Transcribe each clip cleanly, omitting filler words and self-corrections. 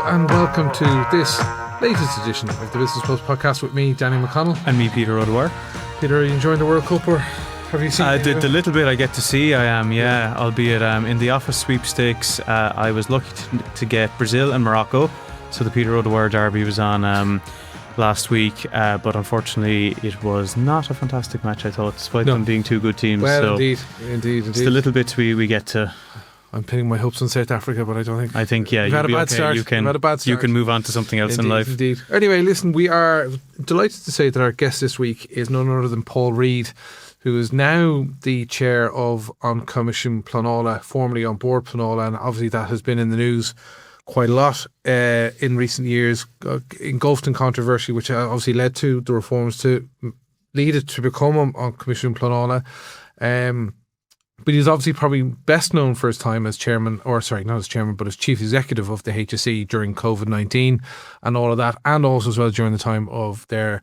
and welcome to this latest edition of the Business Post podcast with me, Danny McConnell. And me, Peter O'Dwyer. Peter, are you enjoying the World Cup, or have you seen the little bit I get to see? I am, yeah. Albeit in the office sweepstakes, I was lucky to get Brazil and Morocco. So the Peter O'Dwyer derby was on last week, but unfortunately it was not a fantastic match, I thought, despite them being two good teams. Well, so indeed. It's the little bits we get to. I'm pinning my hopes on South Africa, but I think yeah, you've had a bad start. You can move on to something else in life. Indeed. Anyway, listen, we are delighted to say that our guest this week is none other than Paul Reid, who is now the chair of Coimisiún Pleanála, formerly on board Pleanála, and obviously that has been in the news quite a lot in recent years, engulfed in controversy, which obviously led to the reforms to lead it to become on Coimisiún Pleanála. But he's obviously probably best known for his time as chairman, or sorry, not as chairman, but as chief executive of the HSE during COVID-19 and all of that, and also as well during the time of their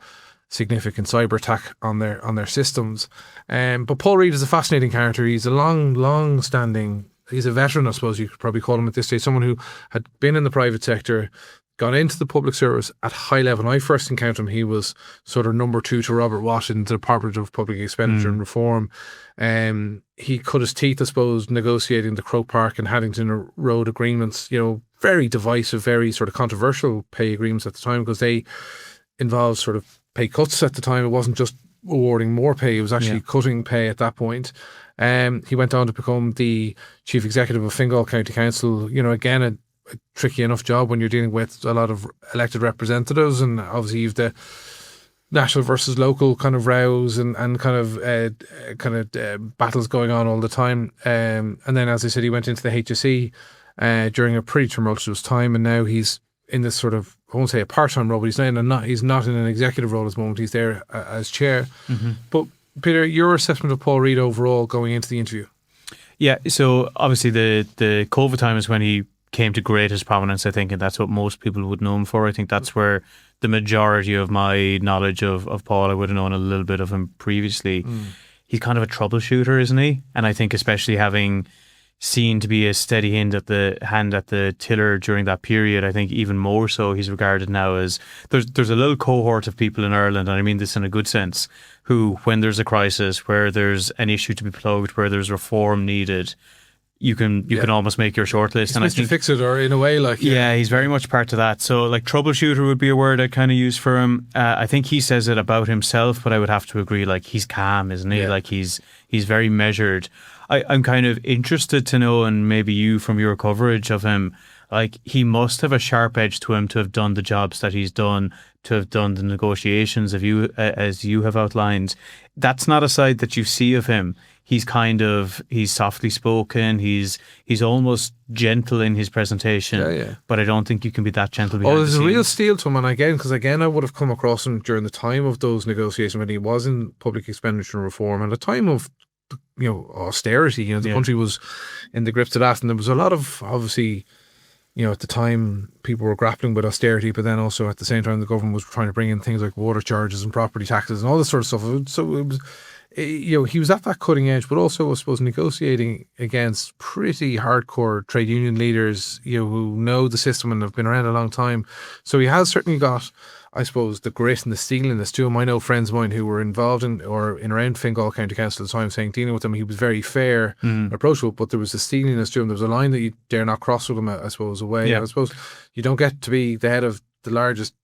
significant cyber attack on their systems. But Paul Reid is a fascinating character. He's a long-standing, he's a veteran, I suppose you could probably call him at this stage, someone who had been in the private sector, gone into the public service at high level. When I first encountered him, he was sort of number two to Robert Watt in the Department of Public Expenditure and Reform. He cut his teeth, I suppose, negotiating the Croke Park and Haddington Road agreements, very divisive, very sort of controversial pay agreements at the time, because they involved sort of pay cuts at the time. It wasn't just awarding more pay, it was actually cutting pay at that point. He went on to become the chief executive of Fingal County Council, again, a tricky enough job when you're dealing with a lot of elected representatives, and obviously you've the national versus local kind of rows and kind of battles going on all the time. And then, as I said, he went into the HSE during a pretty tumultuous time, and now he's in this sort of, I won't say a part-time role, but he's not in an executive role at the moment. He's there as chair. Mm-hmm. But Peter, your assessment of Paul Reid overall going into the interview? Yeah, so obviously the COVID time is when he came to greatest prominence, I think, and that's what most people would know him for. I think that's where the majority of my knowledge of Paul, I would have known a little bit of him previously. He's kind of a troubleshooter, isn't he? And I think especially having seen to be a steady hand at the tiller during that period, I think even more so he's regarded now as there's a little cohort of people in Ireland, and I mean this in a good sense, who, when there's a crisis, where there's an issue to be plugged, where there's reform needed, you can almost make your shortlist. And Mr. I think, Fix-It, or in a way, he's very much part of that. So troubleshooter would be a word I'd kind of use for him. I think he says it about himself, but I would have to agree. He's calm, isn't he? Yeah. He's very measured. I'm kind of interested to know, and maybe you from your coverage of him, he must have a sharp edge to him to have done the jobs that he's done, to have done the negotiations as you have outlined. That's not a side that you see of him. He's softly spoken. He's almost gentle in his presentation, but I don't think you can be that gentle behind the scenes. There's a real steel to him, and again, I would have come across him during the time of those negotiations when he was in public expenditure and reform, and a time of austerity. The country was in the grips of that, and there was a lot of, obviously, at the time people were grappling with austerity, but then also at the same time the government was trying to bring in things like water charges and property taxes and all this sort of stuff. So it was, he was at that cutting edge, but also, I suppose, negotiating against pretty hardcore trade union leaders, who know the system and have been around a long time. So he has certainly got, I suppose, the grit and the steeliness to him. I know friends of mine who were involved in around Fingal County Council at the time, saying, dealing with him, he was very fair, approachable, but there was a steeliness to him. There was a line that you dare not cross with him, I suppose, away. Yeah. I suppose you don't get to be the head of the largest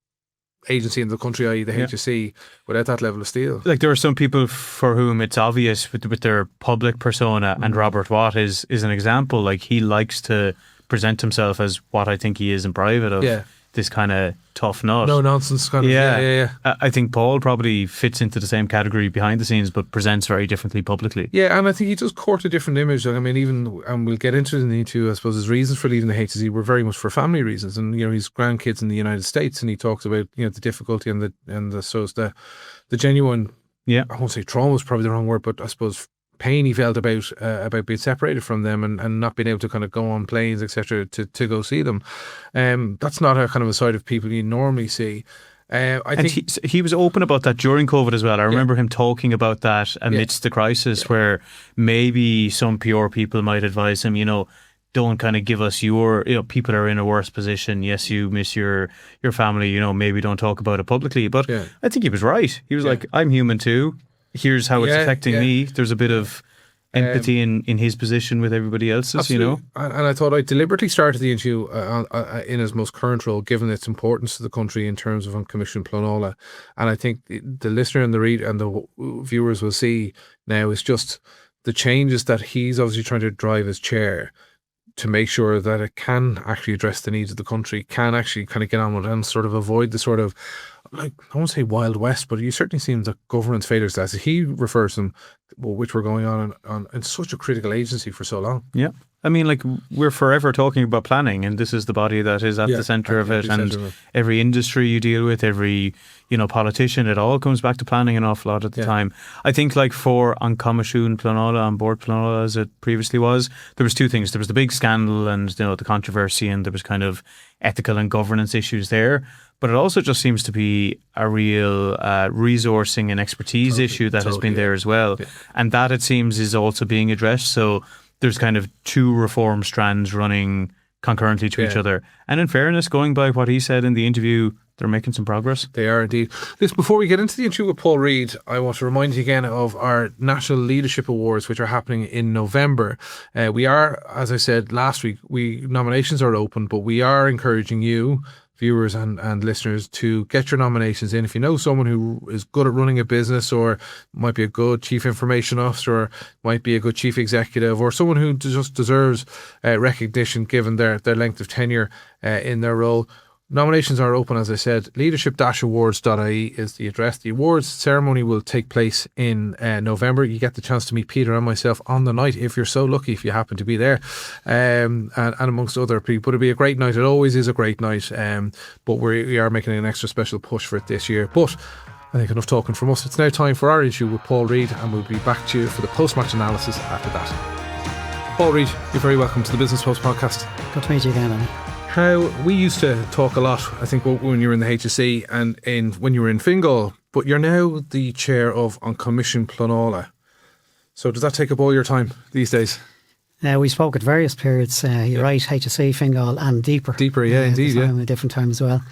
agency in the country, i.e. the HSE, without that level of steel. There are some people for whom it's obvious with their public persona, and Robert Watt is an example. He likes to present himself as what I think he is in private, of this kind of tough nut. No nonsense kind of. Yeah. I think Paul probably fits into the same category behind the scenes, but presents very differently publicly. Yeah, and I think he does court a different image. And we'll get into it in the interview, I suppose, his reasons for leaving the HSE were very much for family reasons. And, his grandkids in the United States, and he talks about, the difficulty and the genuine, I won't say trauma is probably the wrong word, but I suppose pain he felt about being separated from them and not being able to kind of go on planes, etc., to go see them. That's not a kind of a side of people you normally see. I think he was open about that during COVID as well. I remember him talking about that amidst the crisis, where maybe some PR people might advise him, don't kind of give us your, people are in a worse position. Yes, you miss your family, maybe don't talk about it publicly. But I think he was right. He was like, I'm human too. Here's how it's affecting me. There's a bit of empathy in his position with everybody else's, absolutely. And I thought I deliberately started the interview in his most current role, given its importance to the country in terms of Coimisiún Pleanála. And I think the listener and the read and the viewers will see now is just the changes that he's obviously trying to drive as chair to make sure that it can actually address the needs of the country, can actually kind of get on with it and sort of avoid the sort of, like, I won't say Wild West, but you certainly seem that governance failures, as he refers to them, which were going on in such a critical agency for so long. Yeah. I mean, like, we're forever talking about planning, and this is the body that is at the centre of it. And every industry you deal with, every, politician, it all comes back to planning an awful lot at the time. I think, like, for Coimisiún Pleanála, on board Pleanála, as it previously was, there was two things. There was the big scandal and, the controversy, and there was kind of ethical and governance issues there. But it also just seems to be a real resourcing and expertise issue that has been there as well. Yeah. And that, it seems, is also being addressed. So there's kind of two reform strands running concurrently to each other. And in fairness, going by what he said in the interview, they're making some progress. They are indeed. Listen, before we get into the interview with Paul Reid, I want to remind you again of our National Leadership Awards, which are happening in November. We are, as I said last week, nominations are open, but we are encouraging you, viewers and listeners, to get your nominations in. If you know someone who is good at running a business, or might be a good chief information officer, or might be a good chief executive, or someone who just deserves recognition given their length of tenure in their role, nominations are open, as I said. Leadership-awards.ie is the address. The awards ceremony will take place in November. You get the chance to meet Peter and myself on the night, if you're so lucky, if you happen to be there, and amongst other people. But it'll be a great night. It always is a great night. But we are making an extra special push for it this year. But I think enough talking from us. It's now time for our interview with Paul Reid, and we'll be back to you for the post-match analysis after that. Paul Reid, you're very welcome to the Business Post podcast. Good to meet you again, Annie. How we used to talk a lot, I think, when you were in the HSE and when you were in Fingal, but you're now the chair of Coimisiún Pleanála. So does that take up all your time these days? We spoke at various periods. You're right, HSE, Fingal, and deeper. Deeper, indeed, a different time as well.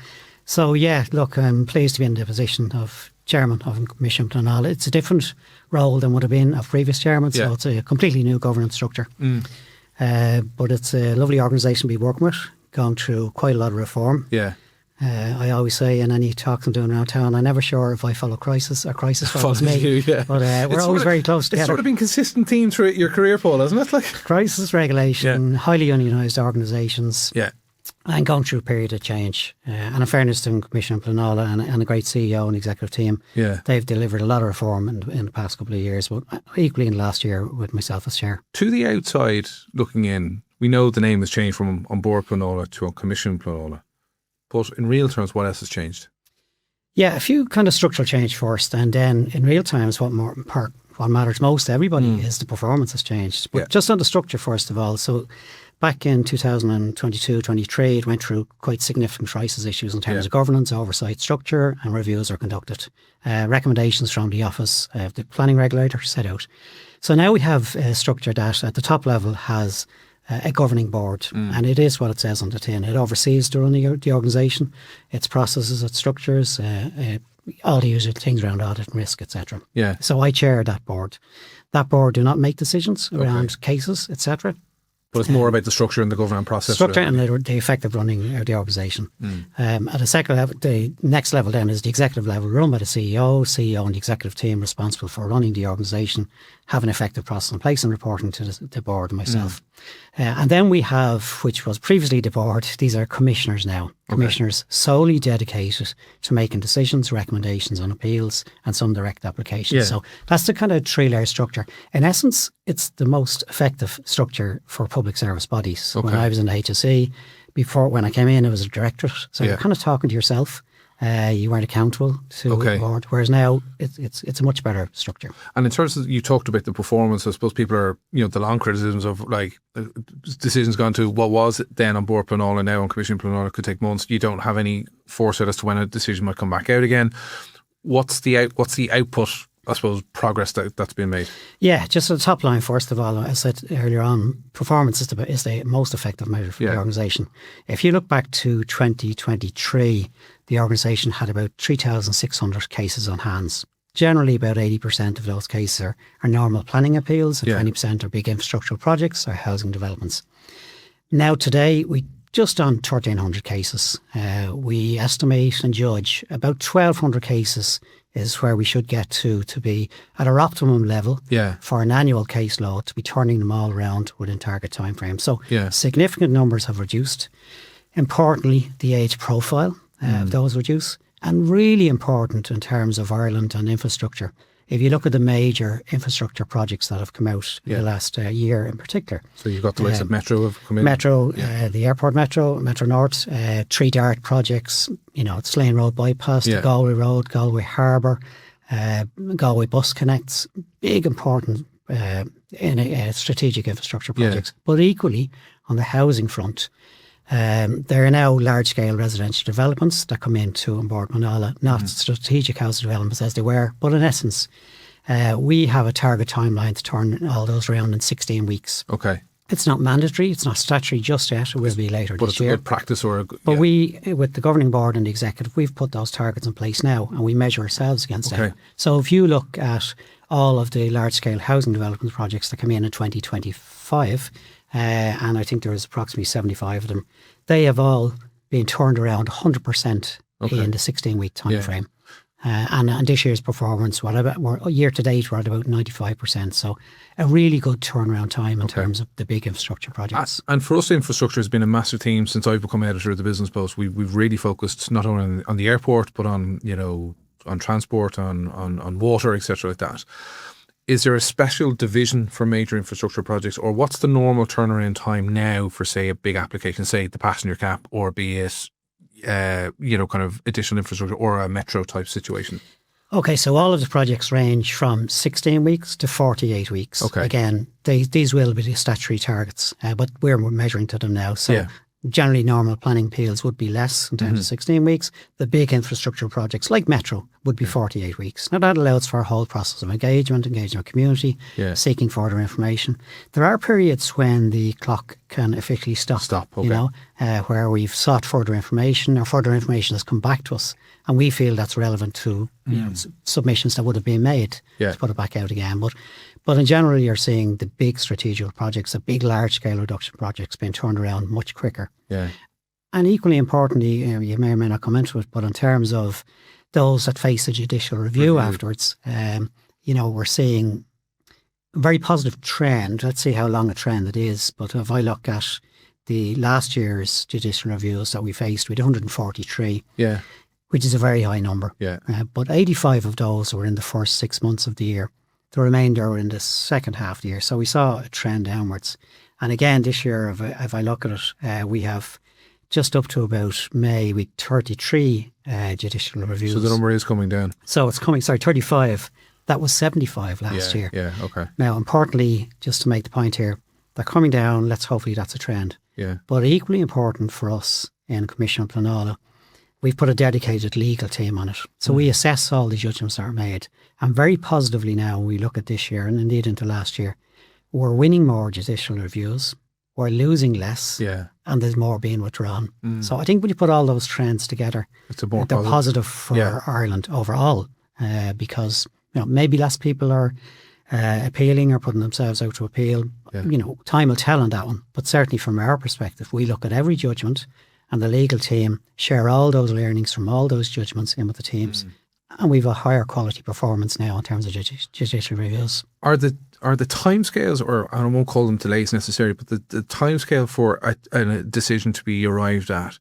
So look, I'm pleased to be in the position of chairman of Coimisiún Pleanála. It's a different role than would have been of previous chairman, so it's a completely new governance structure. But it's a lovely organisation to be working with, gone through quite a lot of reform. Yeah. I always say in any talks I'm doing around town, I'm never sure if I follow crisis or crisis follows me. You, yeah. But we're always very close together. It's sort of been a consistent theme throughout your career, Paul, hasn't it? Like crisis, regulation, highly unionised organisations. Yeah. And gone through a period of change. And in fairness to Coimisiún Pleanála and a great CEO and executive team, they've delivered a lot of reform in the past couple of years, but equally in the last year with myself as chair. To the outside looking in, we know the name has changed from On Board Pleanála to Coimisiún Pleanála. But in real terms, what else has changed? Yeah, a few kind of structural change first, and then in real terms, what matters most to everybody is the performance has changed. But just on the structure first of all, so back in 2022-23, it went through quite significant crisis issues in terms of governance, oversight, structure, and reviews are conducted. Recommendations from the office of the planning regulator set out. So now we have a structure that at the top level has a governing board, and it is what it says on the tin. It oversees the running of the organisation, its processes, its structures, all the usual things around audit and risk, etc. Yeah. So I chair that board. That board do not make decisions around cases, etc. But it's more about the structure and the governance process. Structure and the effective running of the organisation. At a second level, the next level then is the executive level, run by the CEO and the executive team responsible for running the organisation, have an effective process in place and reporting to the board and myself. And then we have, which was previously the board, these are commissioners now. Commissioners solely dedicated to making decisions, recommendations on appeals and some direct applications. So that's the kind of three-layer structure. In essence, it's the most effective structure for public service bodies. When I was in the HSE, when I came in, it was a directorate. So you're kind of talking to yourself. You weren't accountable to the board, whereas now it's a much better structure. And in terms of, you talked about the performance, I suppose people are, the long criticisms of like decisions gone to what was then On Board Pleanála, now on Coimisiún Pleanála could take months. You don't have any foresight as to when a decision might come back out again. What's the output I suppose, progress that's been made? Yeah, just at the top line, first of all, as I said earlier on, performance is the most effective measure for the organisation. If you look back to 2023, the organisation had about 3,600 cases on hands. Generally, about 80% of those cases are normal planning appeals, and 20% are big infrastructural projects or housing developments. Now, today, we just on 1,300 cases. We estimate and judge about 1,200 cases is where we should get to be at our optimum level for an annual caseload, to be turning them all around within target timeframe. So significant numbers have reduced. Importantly, the age profile of those reduce. And really important in terms of Ireland and infrastructure. If you look at the major infrastructure projects that have come out in the last year in particular. So you've got the likes of Metro have come in. Metro, the Airport Metro, Metro North, 3 DART projects, Slane Road Bypass, the Galway Road, Galway Harbour, Galway Bus Connects, big important strategic infrastructure projects. But equally, on the housing front, there are now large-scale residential developments that come into on board Pleanála, not strategic housing developments as they were, but in essence, we have a target timeline to turn all those around in 16 weeks. Okay. It's not mandatory, it's not statutory just yet, it will be later this year. But it's a good practice or a good... But we, with the governing board and the executive, we've put those targets in place now and we measure ourselves against them. So if you look at all of the large-scale housing development projects that come in 2025, and I think there was approximately 75 of them, they have all been turned around 100% in the 16-week time frame. And this year's performance, year to date, we're at about 95%. So a really good turnaround time in terms of the big infrastructure projects. And for us, infrastructure has been a massive theme since I've become editor of the Business Post. We've really focused not only on the airport, but on on transport, on water, etc. like that. Is there a special division for major infrastructure projects, or what's the normal turnaround time now for, say, a big application, say the passenger cap, or be it, kind of additional infrastructure or a metro type situation? Okay, so all of the projects range from 16 weeks to 48 weeks. Okay. Again, these will be the statutory targets, but we're measuring to them now. So generally normal planning appeals would be less in terms of 16 weeks. The big infrastructure projects like Metro would be 48 weeks. Now that allows for a whole process of engagement with community, seeking further information. There are periods when the clock can officially stop, where we've sought further information or further information has come back to us and we feel that's relevant to submissions that would have been made to put it back out again. But in general, you're seeing the big strategic projects, the big large-scale reduction projects being turned around much quicker. Yeah. And equally importantly, you may or may not come into it, but in terms of those that face a judicial review afterwards, we're seeing a very positive trend. Let's see how long a trend it is. But if I look at the last year's judicial reviews that we faced, we had 143. Yeah. Which is a very high number. Yeah. But 85 of those were in the first 6 months of the year. The remainder were in the second half of the year. So we saw a trend downwards. And again, this year, if I look at it, we have just up to about May, we 33 judicial reviews. So the number is coming down. So it's coming, 35. That was 75 last year. Yeah, okay. Now, importantly, just to make the point here, they're coming down. Hopefully that's a trend. Yeah. But equally important for us in Coimisiún Pleanála, we've put a dedicated legal team on it. So we assess all the judgments that are made. And very positively now, we look at this year and indeed into last year, we're winning more judicial reviews, we're losing less, and there's more being withdrawn. So I think when you put all those trends together, they're positive for Ireland overall, because maybe less people are appealing or putting themselves out to appeal. Time will tell on that one. But certainly from our perspective, we look at every judgment and the legal team share all those learnings from all those judgments in with the teams. And we've a higher quality performance now in terms of judicial reviews. Are the timescales, or I won't call them delays necessarily, but the timescale for a decision to be arrived at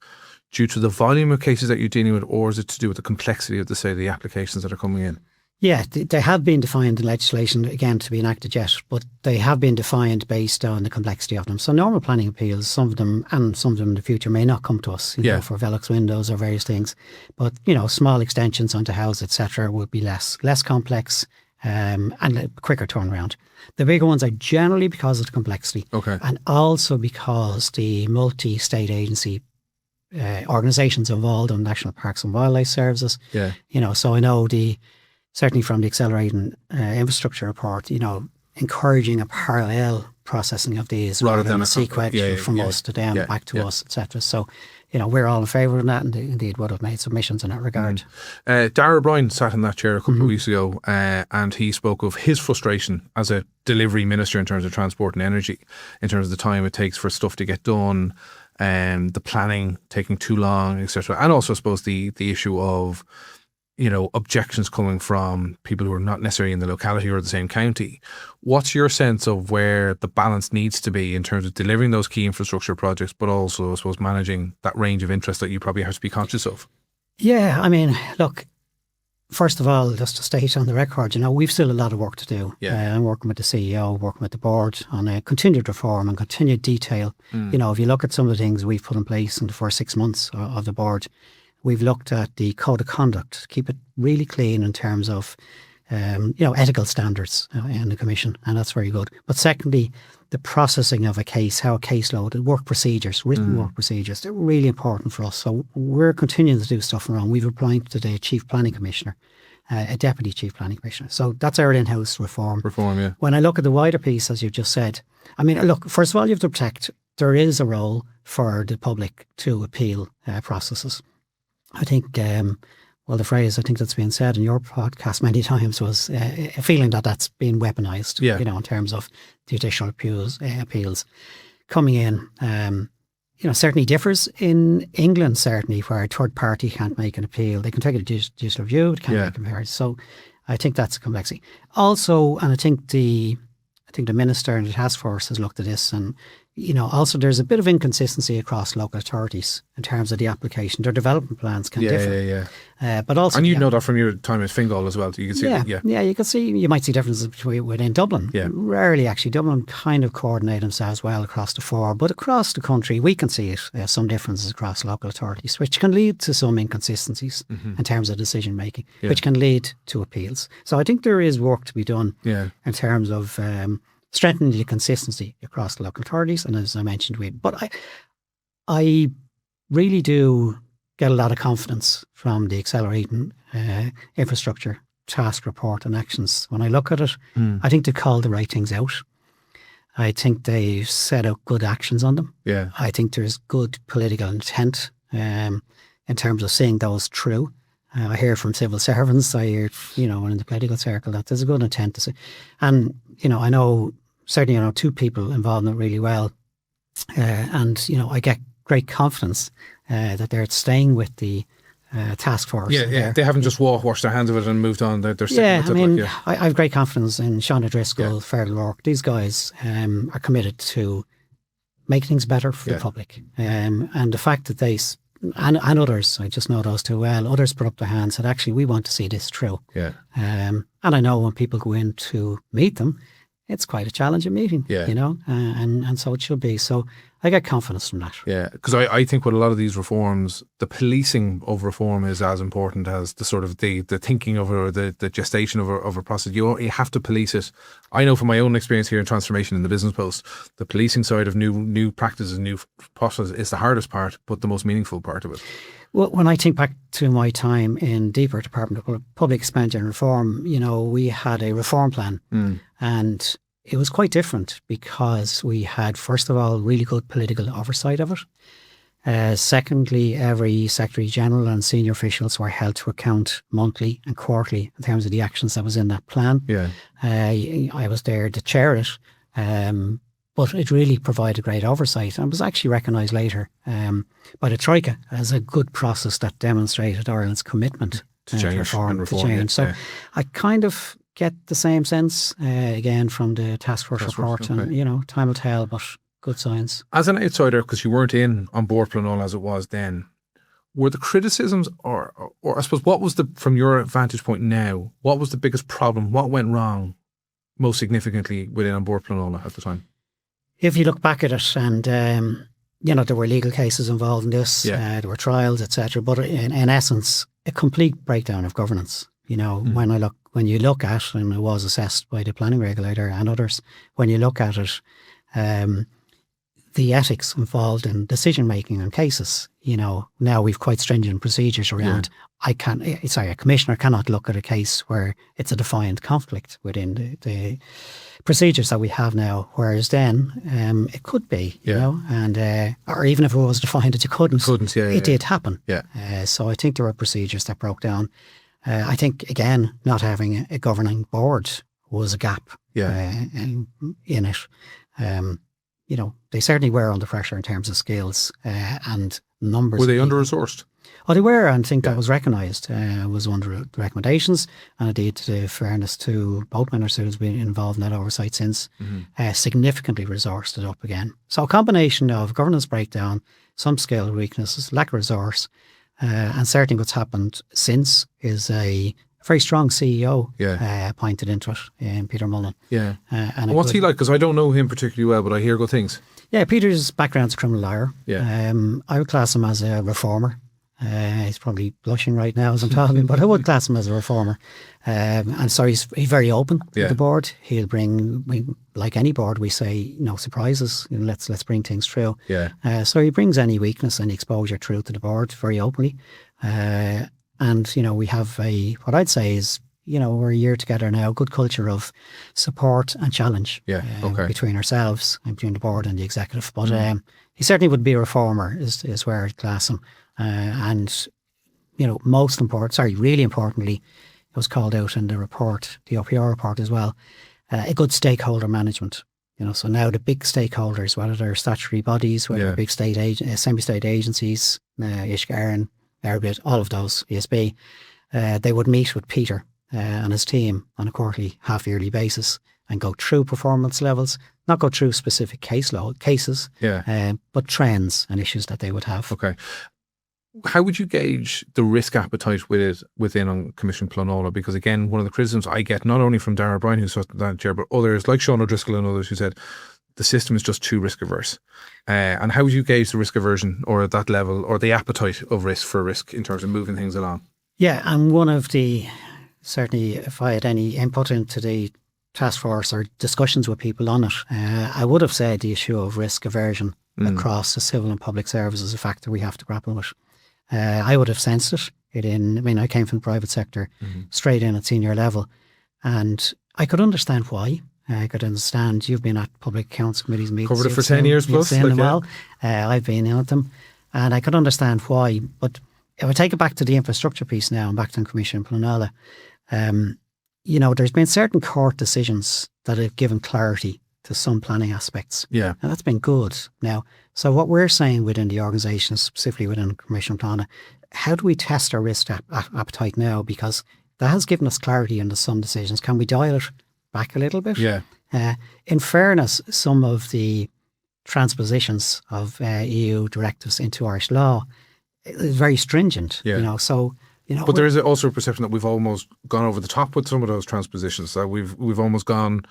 due to the volume of cases that you're dealing with, or is it to do with the complexity of the applications that are coming in? Yeah, they have been defined in legislation, again, to be enacted yet, but they have been defined based on the complexity of them. So normal planning appeals, some of them in the future may not come to us, for Velux windows or various things. But, small extensions onto house, etc., would be less complex and a quicker turnaround. The bigger ones are generally because of the complexity. Okay. And also because the multi-state agency organisations involved in National Parks and Wildlife Services. Yeah. So I know certainly from the accelerating infrastructure report, encouraging a parallel processing of these rather than a sequential from us to them, back to us, etc. So, we're all in favour of that, and indeed would have made submissions in that regard. Darragh O'Brien sat in that chair a couple of weeks ago, and he spoke of his frustration as a delivery minister in terms of transport and energy, in terms of the time it takes for stuff to get done, the planning taking too long, etc. And also, I suppose, the issue of objections coming from people who are not necessarily in the locality or the same county. What's your sense of where the balance needs to be in terms of delivering those key infrastructure projects, but also, I suppose, managing that range of interest that you probably have to be conscious of? Yeah, I mean, look, first of all, just to state on the record, we've still a lot of work to do. I'm working with the CEO, working with the board on a continued reform and continued detail. If you look at some of the things we've put in place in the first 6 months of the board, we've looked at the code of conduct, keep it really clean in terms of, ethical standards in the Commission, and that's very good. But secondly, the processing of a case, how a case loaded, work procedures, written work procedures, they're really important for us. So we're continuing to do stuff around. We've appointed today a Chief Planning Commissioner, a Deputy Chief Planning Commissioner. So that's our in-house reform. Yeah. When I look at the wider piece, as you just said, I mean, look, first of all, you have to protect. There is a role for the public to appeal processes. I think, the phrase I think that's been said in your podcast many times was a feeling that that's been weaponised, in terms of judicial appeals coming in. Certainly differs in England, certainly, where a third party can't make an appeal. They can take a judicial review, it can't make a comparison. So I think that's a complexity. Also, and I think the Minister and the task force has looked at this, and also there's a bit of inconsistency across local authorities in terms of the application. Their development plans can differ. But also, and you know that from your time at Fingal as well. You can see you might see differences within Dublin. Rarely, actually. Dublin kind of coordinate themselves well across the four, but across the country we can see it. Some differences across local authorities, which can lead to some inconsistencies in terms of decision making, which can lead to appeals. So I think there is work to be done in terms of strengthening the consistency across the local authorities, and as I mentioned, I really do get a lot of confidence from the accelerating infrastructure task report and actions. When I look at it, I think they call the right things out. I think they set out good actions on them. I think there's good political intent in terms of seeing those through. I hear from civil servants, I hear, in the political circle, that there's a good intent to say. And, I know, certainly, two people involved in it really well. And, I get great confidence that they're staying with the task force. They haven't just washed their hands of it and moved on. They're sticking with it. I have great confidence in Sean Driscoll, Fergal Rourke. These guys are committed to make things better for the public. And the fact that they... And others, I just know those too well, others put up their hands and said, actually, we want to see this through. And I know when people go in to meet them, it's quite a challenging meeting, and so it should be. So I get confidence from that. Yeah, because I think with a lot of these reforms, the policing of reform is as important as the sort of the thinking of it, or the gestation of a process. You have to police it. I know from my own experience here in transformation in the Business Post, the policing side of new practices, new processes is the hardest part, but the most meaningful part of it. Well, when I think back to my time in DEPR, Department of Public Expenditure and Reform, we had a reform plan and it was quite different because we had, first of all, really good political oversight of it. Secondly, every Secretary General and senior officials were held to account monthly and quarterly in terms of the actions that was in that plan. I was there to chair it. But it really provided great oversight and was actually recognised later by the Troika as a good process that demonstrated Ireland's commitment to reform. So I kind of get the same sense again from the task force report, and time will tell, but good signs. As an outsider, because you weren't on board Pleanála as it was then, were the criticisms, or I suppose, what was from your vantage point now, what was the biggest problem? What went wrong most significantly within On Board Pleanála at the time? If you look back at it, and there were legal cases involved in this, there were trials, etc. But in essence, a complete breakdown of governance. When you look at, and it was assessed by the planning regulator and others, when you look at it, the ethics involved in decision making on cases. Now we've quite stringent procedures around. A commissioner cannot look at a case where it's a defined conflict within the procedures that we have now. Whereas then it could be, and or even if it was defined that you couldn't, it did happen. So I think there were procedures that broke down. I think again, not having a governing board was a gap in it. They certainly were under pressure in terms of skills and numbers. Were they under-resourced? Oh, they were, and I think that was recognised. Was one of the recommendations, and indeed, to fairness to both ministers who's been involved in that oversight since, significantly resourced it up again. So a combination of governance breakdown, some skill weaknesses, lack of resource, and certainly what's happened since is a very strong CEO appointed into it, Peter Mullen. And what's he like? Because I don't know him particularly well, but I hear good things. Yeah, Peter's background's a criminal lawyer. I would class him as a reformer. He's probably blushing right now as I'm talking, but I would class him as a reformer. And so he's very open with the board. He'll bring, like any board, we say, no surprises. Let's bring things through. So he brings any weakness, any exposure through to the board very openly. And, we have what I'd say is, we're a year together now, good culture of support and challenge between ourselves and between the board and the executive. But he certainly would be a reformer is where I'd class him. And, really importantly, it was called out in the report, the OPR report as well, a good stakeholder management. So now the big stakeholders, whether they're statutory bodies, whether they're big semi-state agencies, Ishgaran, Airbit, all of those, ESB, they would meet with Peter and his team on a quarterly, half-yearly basis and go through performance levels, not go through specific cases, but trends and issues that they would have. Okay. How would you gauge the risk appetite within Commission Pleanála? Because again, one of the criticisms I get, not only from Darragh O'Brien, who's that chair, but others like Sean O'Driscoll and others who said the system is just too risk averse. And how would you gauge the risk aversion or at that level or the appetite of risk in terms of moving things along? Yeah, and one of certainly if I had any input into the task force or discussions with people on it, I would have said the issue of risk aversion across the civil and public service is a factor we have to grapple with. I would have sensed it. I came from the private sector straight in at senior level, and I could understand why. I could understand you've been at public accounts committees meetings. Covered it for 10 years plus. I've been in at them, and I could understand why. But if I take it back to the infrastructure piece now and back to Commission Pleanála, there's been certain court decisions that have given clarity to some planning aspects. And that's been good. Now, so what we're saying within the organisation, specifically within Commission Pleanála, how do we test our risk appetite now? Because that has given us clarity into some decisions. Can we dial it back a little bit? In fairness, some of the transpositions of EU directives into Irish law is very stringent. But there is also a perception that we've almost gone over the top with some of those transpositions. That we've almost gone,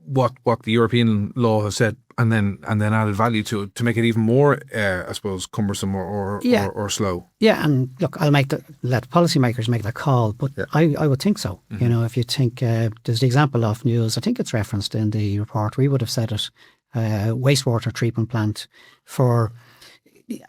what the European law has said, and then added value to it to make it even more, I suppose, cumbersome or slow. And look, I'll let policymakers make that call, but I would think so. If you think there's the example of news, I think it's referenced in the report. We would have said it, wastewater treatment plant for,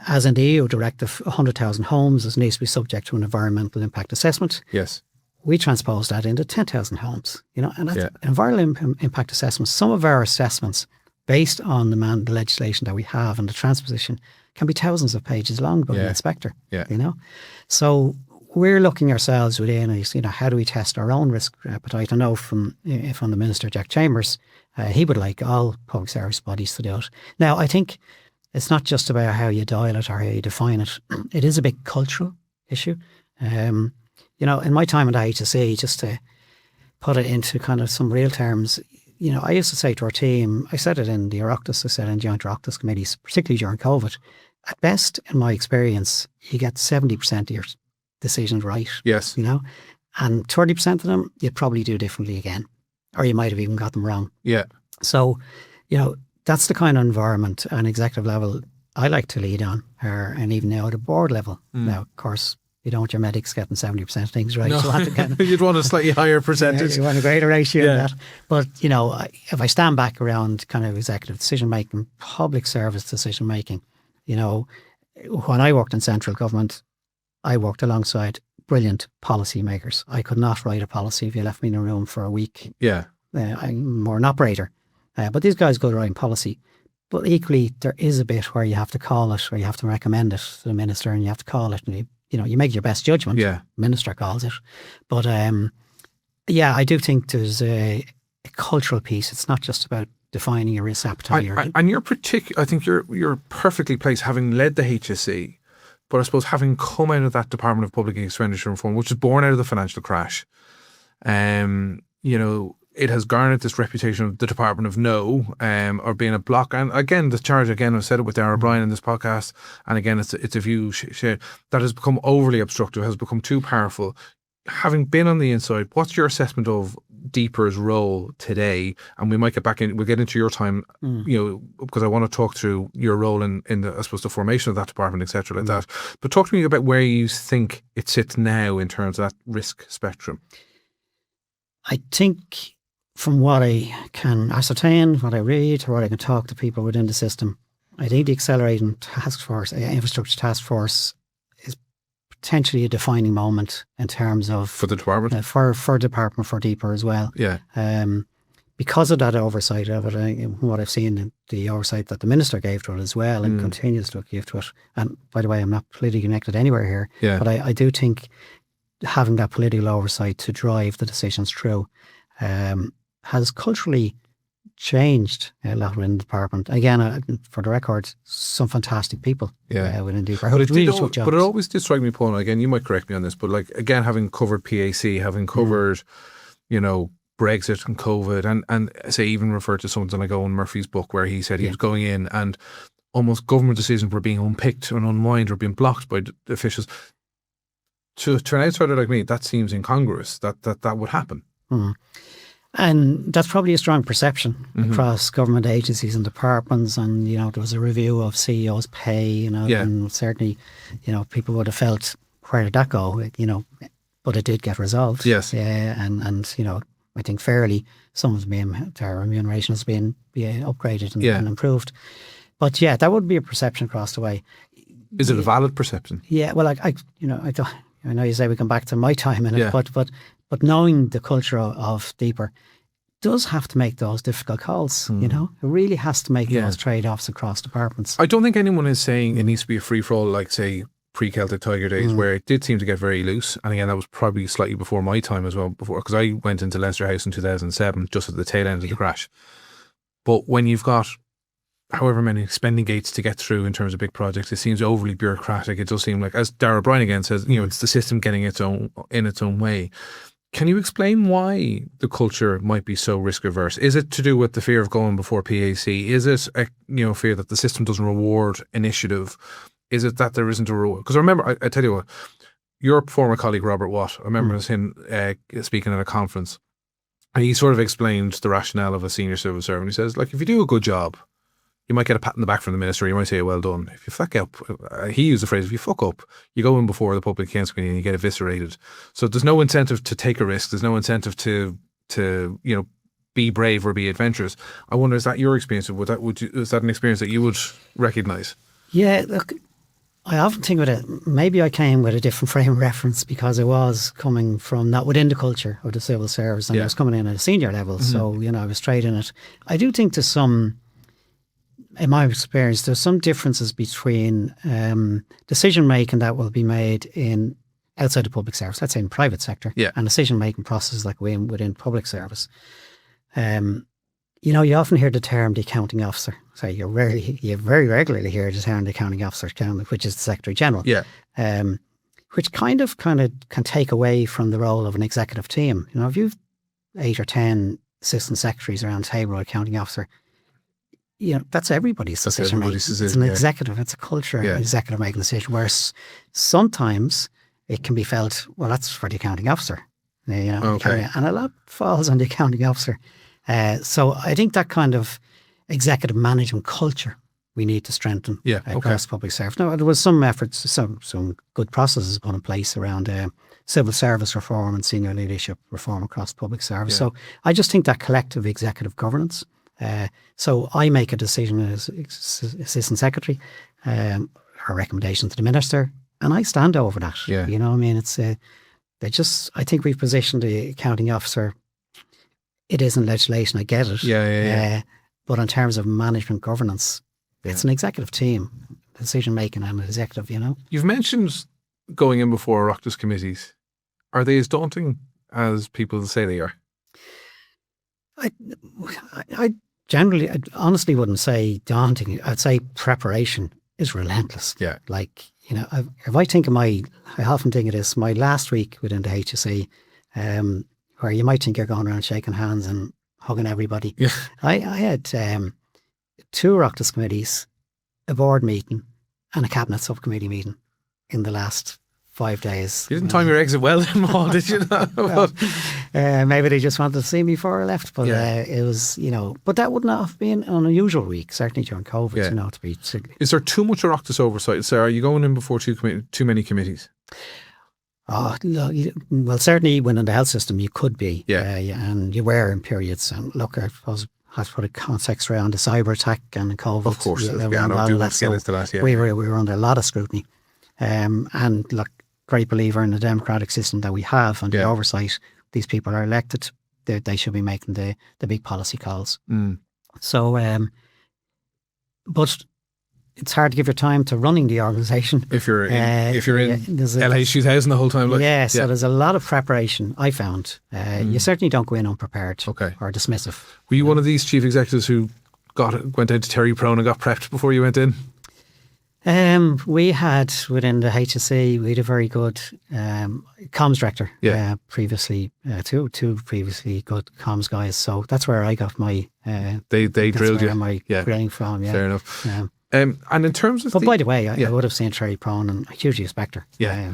as in the EU directive, 100,000 homes needs to be subject to an environmental impact assessment. Yes. We transpose that into 10,000 homes, and that's environmental impact assessments. Some of our assessments, based on the legislation that we have and the transposition, can be thousands of pages long by the inspector. So we're looking ourselves within, how do we test our own risk appetite? I know from the Minister, Jack Chambers, he would like all public service bodies to do it. Now, I think it's not just about how you dial it or how you define it. It is a big cultural issue. In my time at the HSE, just to put it into kind of some real terms, I used to say to our team, I said it in the Oireachtas, I said in joint Oireachtas committees, particularly during COVID, at best, in my experience, you get 70% of your decisions right. Yes. And 30% of them, you'd probably do differently again. Or you might have even got them wrong. Yeah. So, that's the kind of environment and executive level I like to lead on, and even now at a board level. Now, of course, You don't want your medics getting 70% of things right. No. You want to get, You'd want a slightly higher percentage. you want a greater ratio Yeah. than that. But, if I stand back around kind of executive decision making, public service decision making, when I worked in central government, I worked alongside brilliant policy makers. I could not write a policy if you left me in a room for a week. Yeah. I'm more an operator. But these guys go to writing policy. But equally, there is a bit where you have to call it, or you have to recommend it to the minister, and you have to call it, and you make your best judgment. Yeah. Minister calls it. But I do think there's a cultural piece. It's not just about defining your risk appetite. And you're I think you're perfectly placed, having led the HSE, but I suppose having come out of that Department of Public Expenditure Reform, which was born out of the financial crash, it has garnered this reputation of the Department of No, or being a block. And again, the charge, I've said it with Darragh O'Brien in this podcast, and again, it's a view shared, that has become overly obstructive, has become too powerful. Having been on the inside, what's your assessment of Deeper's role today? And we might get back in, we'll get into your time, because I want to talk through your role in the, I suppose, the formation of that department, etc., like that. But talk to me about where you think it sits now in terms of that risk spectrum. I think, from what I can ascertain, what I read, or what I can talk to people within the system, I think the Accelerating Task Force, Infrastructure Task Force, is potentially a defining moment in terms of... For the department? For department, for Deeper as well. Yeah. Because of that oversight of it, what I've seen, the oversight that the Minister gave to it as well, and continues to give to it. And by the way, I'm not politically connected anywhere here, but I do think having that political oversight to drive the decisions through has culturally changed a lot within the department. Again, for the record, some fantastic people within Deeper. But it always did strike me, Paul, and again, you might correct me on this, but again, having covered PAC, having covered, Brexit and COVID, and say even referred to something like Owen Murphy's book, where he said he was going in and almost government decisions were being unpicked and unwind or being blocked by the officials. To an outsider like me, that seems incongruous that would happen. Mm. And that's probably a strong perception across government agencies and departments. And, there was a review of CEOs' pay, and certainly, people would have felt, where did that go? But it did get resolved. Yes. And I think fairly, some of their remuneration has been upgraded and improved. But that would be a perception across the way. Is it a valid perception? Yeah, well, I know you say we come back to my time in it, but knowing the culture of Deeper does have to make those difficult calls, It really has to make those trade-offs across departments. I don't think anyone is saying it needs to be a free-for-all, like, say, pre-Celtic Tiger days, where it did seem to get very loose. And again, that was probably slightly before my time as well, because I went into Leinster House in 2007, just at the tail end of the crash. But when you've got however many spending gates to get through in terms of big projects, it seems overly bureaucratic. It does seem like, as Darragh O'Brien again says, it's the system getting its own way. Can you explain why the culture might be so risk averse? Is it to do with the fear of going before PAC? Is it a fear that the system doesn't reward initiative? Is it that there isn't a reward? Because I remember, I tell you what, your former colleague Robert Watt, I remember him speaking at a conference, and he sort of explained the rationale of a senior civil servant. He says, if you do a good job, you might get a pat on the back from the minister. You might say, well done. If you fuck up, he used the phrase, if you fuck up, you go in before the public accounts committee and you get eviscerated. So there's no incentive to take a risk. There's no incentive to be brave or be adventurous. I wonder, is that your experience? Is that an experience that you would recognise? Yeah, look, I often think with it, maybe I came with a different frame of reference because I was coming from not within the culture of the civil service, and I was coming in at a senior level. So, I was straight in it. I do think in my experience, there's some differences between decision-making that will be made in outside the public service, let's say in private sector, and decision-making processes like within public service. You often hear the term the accounting officer. So you very regularly hear the term the accounting officer, which is the Secretary General. Yeah. Which kind of can take away from the role of an executive team. If you've 8 or 10 assistant secretaries around the table or accounting officer, that's everybody's decision making. It's an executive, it's a culture, executive making decision, whereas sometimes it can be felt, well, that's for the accounting officer. Okay. And a lot falls on the accounting officer. So I think that kind of executive management culture we need to strengthen across public service. Now, there was some efforts, some good processes put in place around civil service reform and senior leadership reform across public service. So I just think that collective executive governance. So I make a decision as Assistant Secretary, a recommendation to the Minister, and I stand over that. Yeah. You know what I mean? It's I think we've positioned the accounting officer, it isn't legislation, I get it. But in terms of management governance, it's an executive team, decision making and executive, you know. You've mentioned going in before Oireachtas committees. Are they as daunting as people say they are? I generally, I honestly wouldn't say daunting. I'd say preparation is relentless. Yeah. Like, you know, if I think of I often think of this, my last week within the HSE, where you might think you're going around shaking hands and hugging everybody. Yeah. I had 2 Oireachtas committees, a board meeting and a cabinet subcommittee meeting in the last 5 days. You didn't time your exit well then, Paul, did you? Well, maybe they just wanted to see me before I left, but it was, you know, but that wouldn't have been an unusual week, certainly during COVID, you know, to be. Is there too much Oireachtas oversight? So are you going in before too many committees? Oh, well, certainly within the health system you could be, and you were in periods. And look, I suppose I have to put a context around the cyber attack and COVID. Of course, I don't get into that. Yeah. We were under a lot of scrutiny, and look, great believer in the democratic system that we have and the oversight. These people are elected; they should be making the big policy calls. So, but it's hard to give your time to running the organisation if you're in LH 2000 the whole time. Like, so there's a lot of preparation. I found you certainly don't go in unprepared or dismissive. Were you one of these chief executives who went down to Terry Prone and got prepped before you went in? We had within the HSE, we had a very good comms director previously, two previously good comms guys. So that's where I got my they drilled you. My grilling from. Yeah, fair enough. And in terms of, but by the way, I would have seen Terry Prone and I hugely respect her.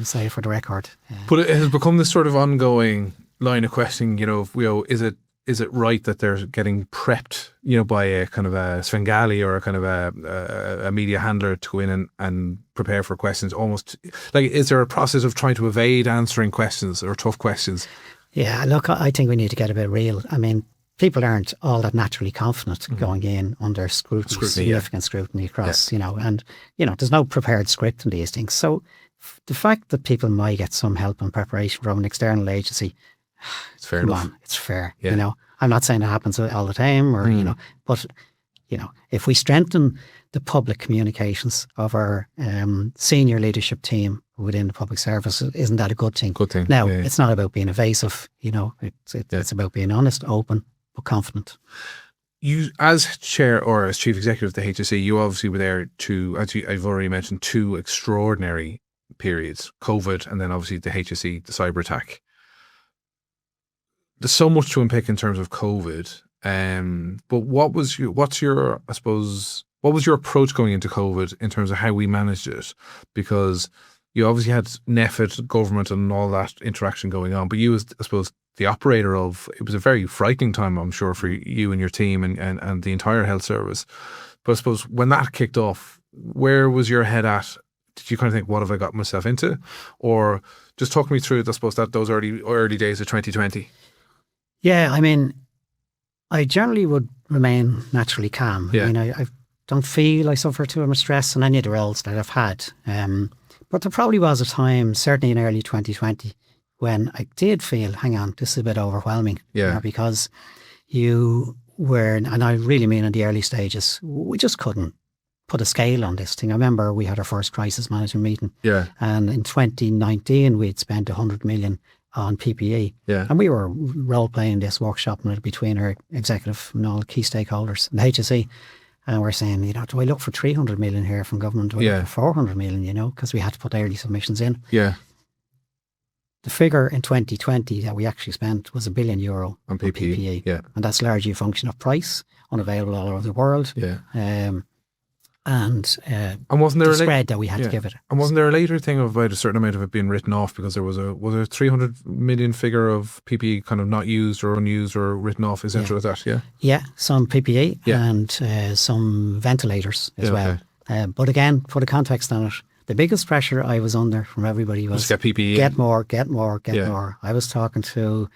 Say for the record. But it has become this sort of ongoing line of questioning. You know, is it right that they're getting prepped, you know, by a kind of a Svengali or a kind of a media handler to go in and prepare for questions? Almost like, is there a process of trying to evade answering questions or tough questions? Yeah, look, I think we need to get a bit real. I mean, people aren't all that naturally confident going in under significant scrutiny across, you know, and, you know, there's no prepared script in these things. So the fact that people might get some help and preparation from an external agency, it's fair enough. It's fair. You know, I'm not saying it happens all the time or, you know, but, you know, if we strengthen the public communications of our senior leadership team within the public service, isn't that a good thing? Good thing. Now, it's not about being evasive, you know, it's about being honest, open, but confident. You, as chair or as chief executive of the HSE, you obviously were there to, as I've already mentioned, 2 extraordinary periods, COVID and then obviously the HSE, the cyber attack. There's so much to unpick in terms of COVID, but what was your approach going into COVID in terms of how we managed it? Because you obviously had NEFIT, government and all that interaction going on, but you as, I suppose, the operator of, it was a very frightening time, I'm sure, for you and your team and the entire health service. But I suppose when that kicked off, where was your head at? Did you kind of think, what have I got myself into? Or just talk me through, I suppose, those early days of 2020. Yeah, I mean, I generally would remain naturally calm. Yeah. I mean, I don't feel I suffer too much stress in any of the roles that I've had. But there probably was a time, certainly in early 2020, when I did feel, hang on, this is a bit overwhelming. Yeah. You know, because you were, and I really mean in the early stages, we just couldn't put a scale on this thing. I remember we had our first crisis management meeting. Yeah. And in 2019, we'd spent 100 million on PPE. Yeah. And we were role-playing this, workshopping it between our executive and all key stakeholders and the HSE. And we're saying, you know, do I look for 300 million here from government? Do I look for 400 million, you know, because we had to put early submissions in. Yeah. The figure in 2020 that we actually spent was €1 billion on PPE. Yeah. And that's largely a function of price, unavailable all over the world. Yeah. and wasn't there the spread that we had to give it. And wasn't there a later thing about a certain amount of it being written off because there was a 300 million figure of PPE kind of not used or unused or written off, essentially that, yeah? Yeah, some PPE and some ventilators as well. Okay. But again, put a context on it. The biggest pressure I was under from everybody was just get PPE. Get more. I was talking to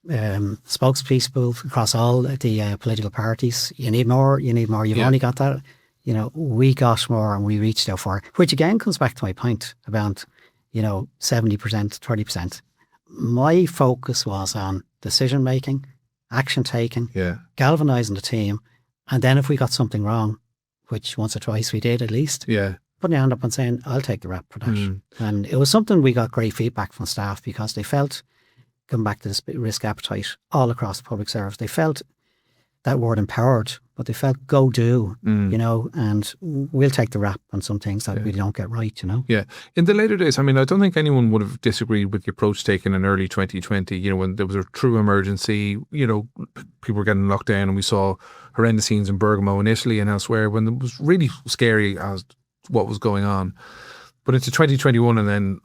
spokespeople across all the political parties. You need more. You've only got that. You know, we got more and we reached out for it, which again comes back to my point about, 70%, 30%. My focus was on decision making, action taking, galvanising the team. And then if we got something wrong, which once or twice we did at least, putting your hand up and saying, I'll take the rap for that. And it was something we got great feedback from staff because they felt, coming back to this risk appetite all across the public service, they felt that word empowered, but they felt go do, and we'll take the rap on some things that we don't get right, Yeah. In the later days, I mean, I don't think anyone would have disagreed with the approach taken in early 2020, when there was a true emergency, people were getting locked down and we saw horrendous scenes in Bergamo in Italy and elsewhere when it was really scary as what was going on. But into 2021 and then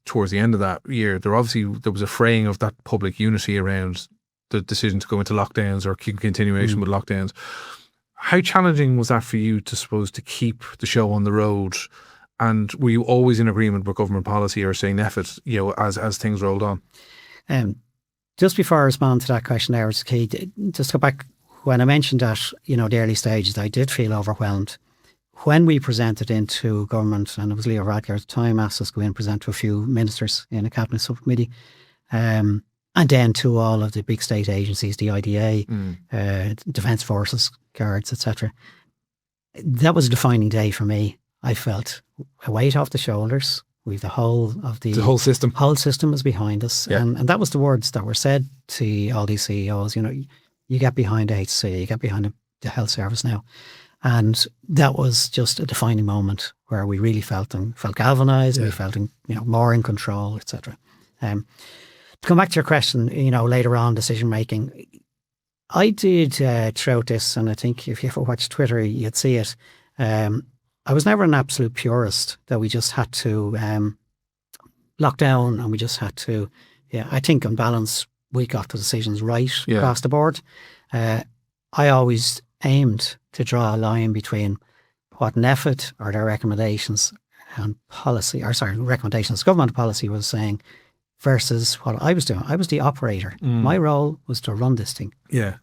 towards the end of that year, there was a fraying of that public unity around the decision to go into lockdowns or continuation with lockdowns. How challenging was that for you to keep the show on the road? And were you always in agreement with government policy or saying effort, as things rolled on? Just before I respond to that question there, it's key, just go back when I mentioned that, the early stages, I did feel overwhelmed. When we presented into government, and it was Leo Varadkar at the time, asked us to go in and present to a few ministers in a cabinet subcommittee, and then to all of the big state agencies, the IDA, Defence Forces, Guards, etc. That was a defining day for me. I felt a weight off the shoulders. We've the whole system. Whole system was behind us. Yeah. And that was the words that were said to all these CEOs, you get behind the HC, you get behind the health service now. And that was just a defining moment where we really felt galvanised, we felt more in control, etc. To come back to your question, later on, decision making, I did throughout this, and I think if you ever watch Twitter, you'd see it. I was never an absolute purist that we just had to lock down and we just had to. I think on balance, we got the decisions right across the board. I always aimed to draw a line between what NEFIT or their recommendations and policy, recommendations, government policy was saying, versus what I was doing. I was the operator. My role was to run this thing. Yeah.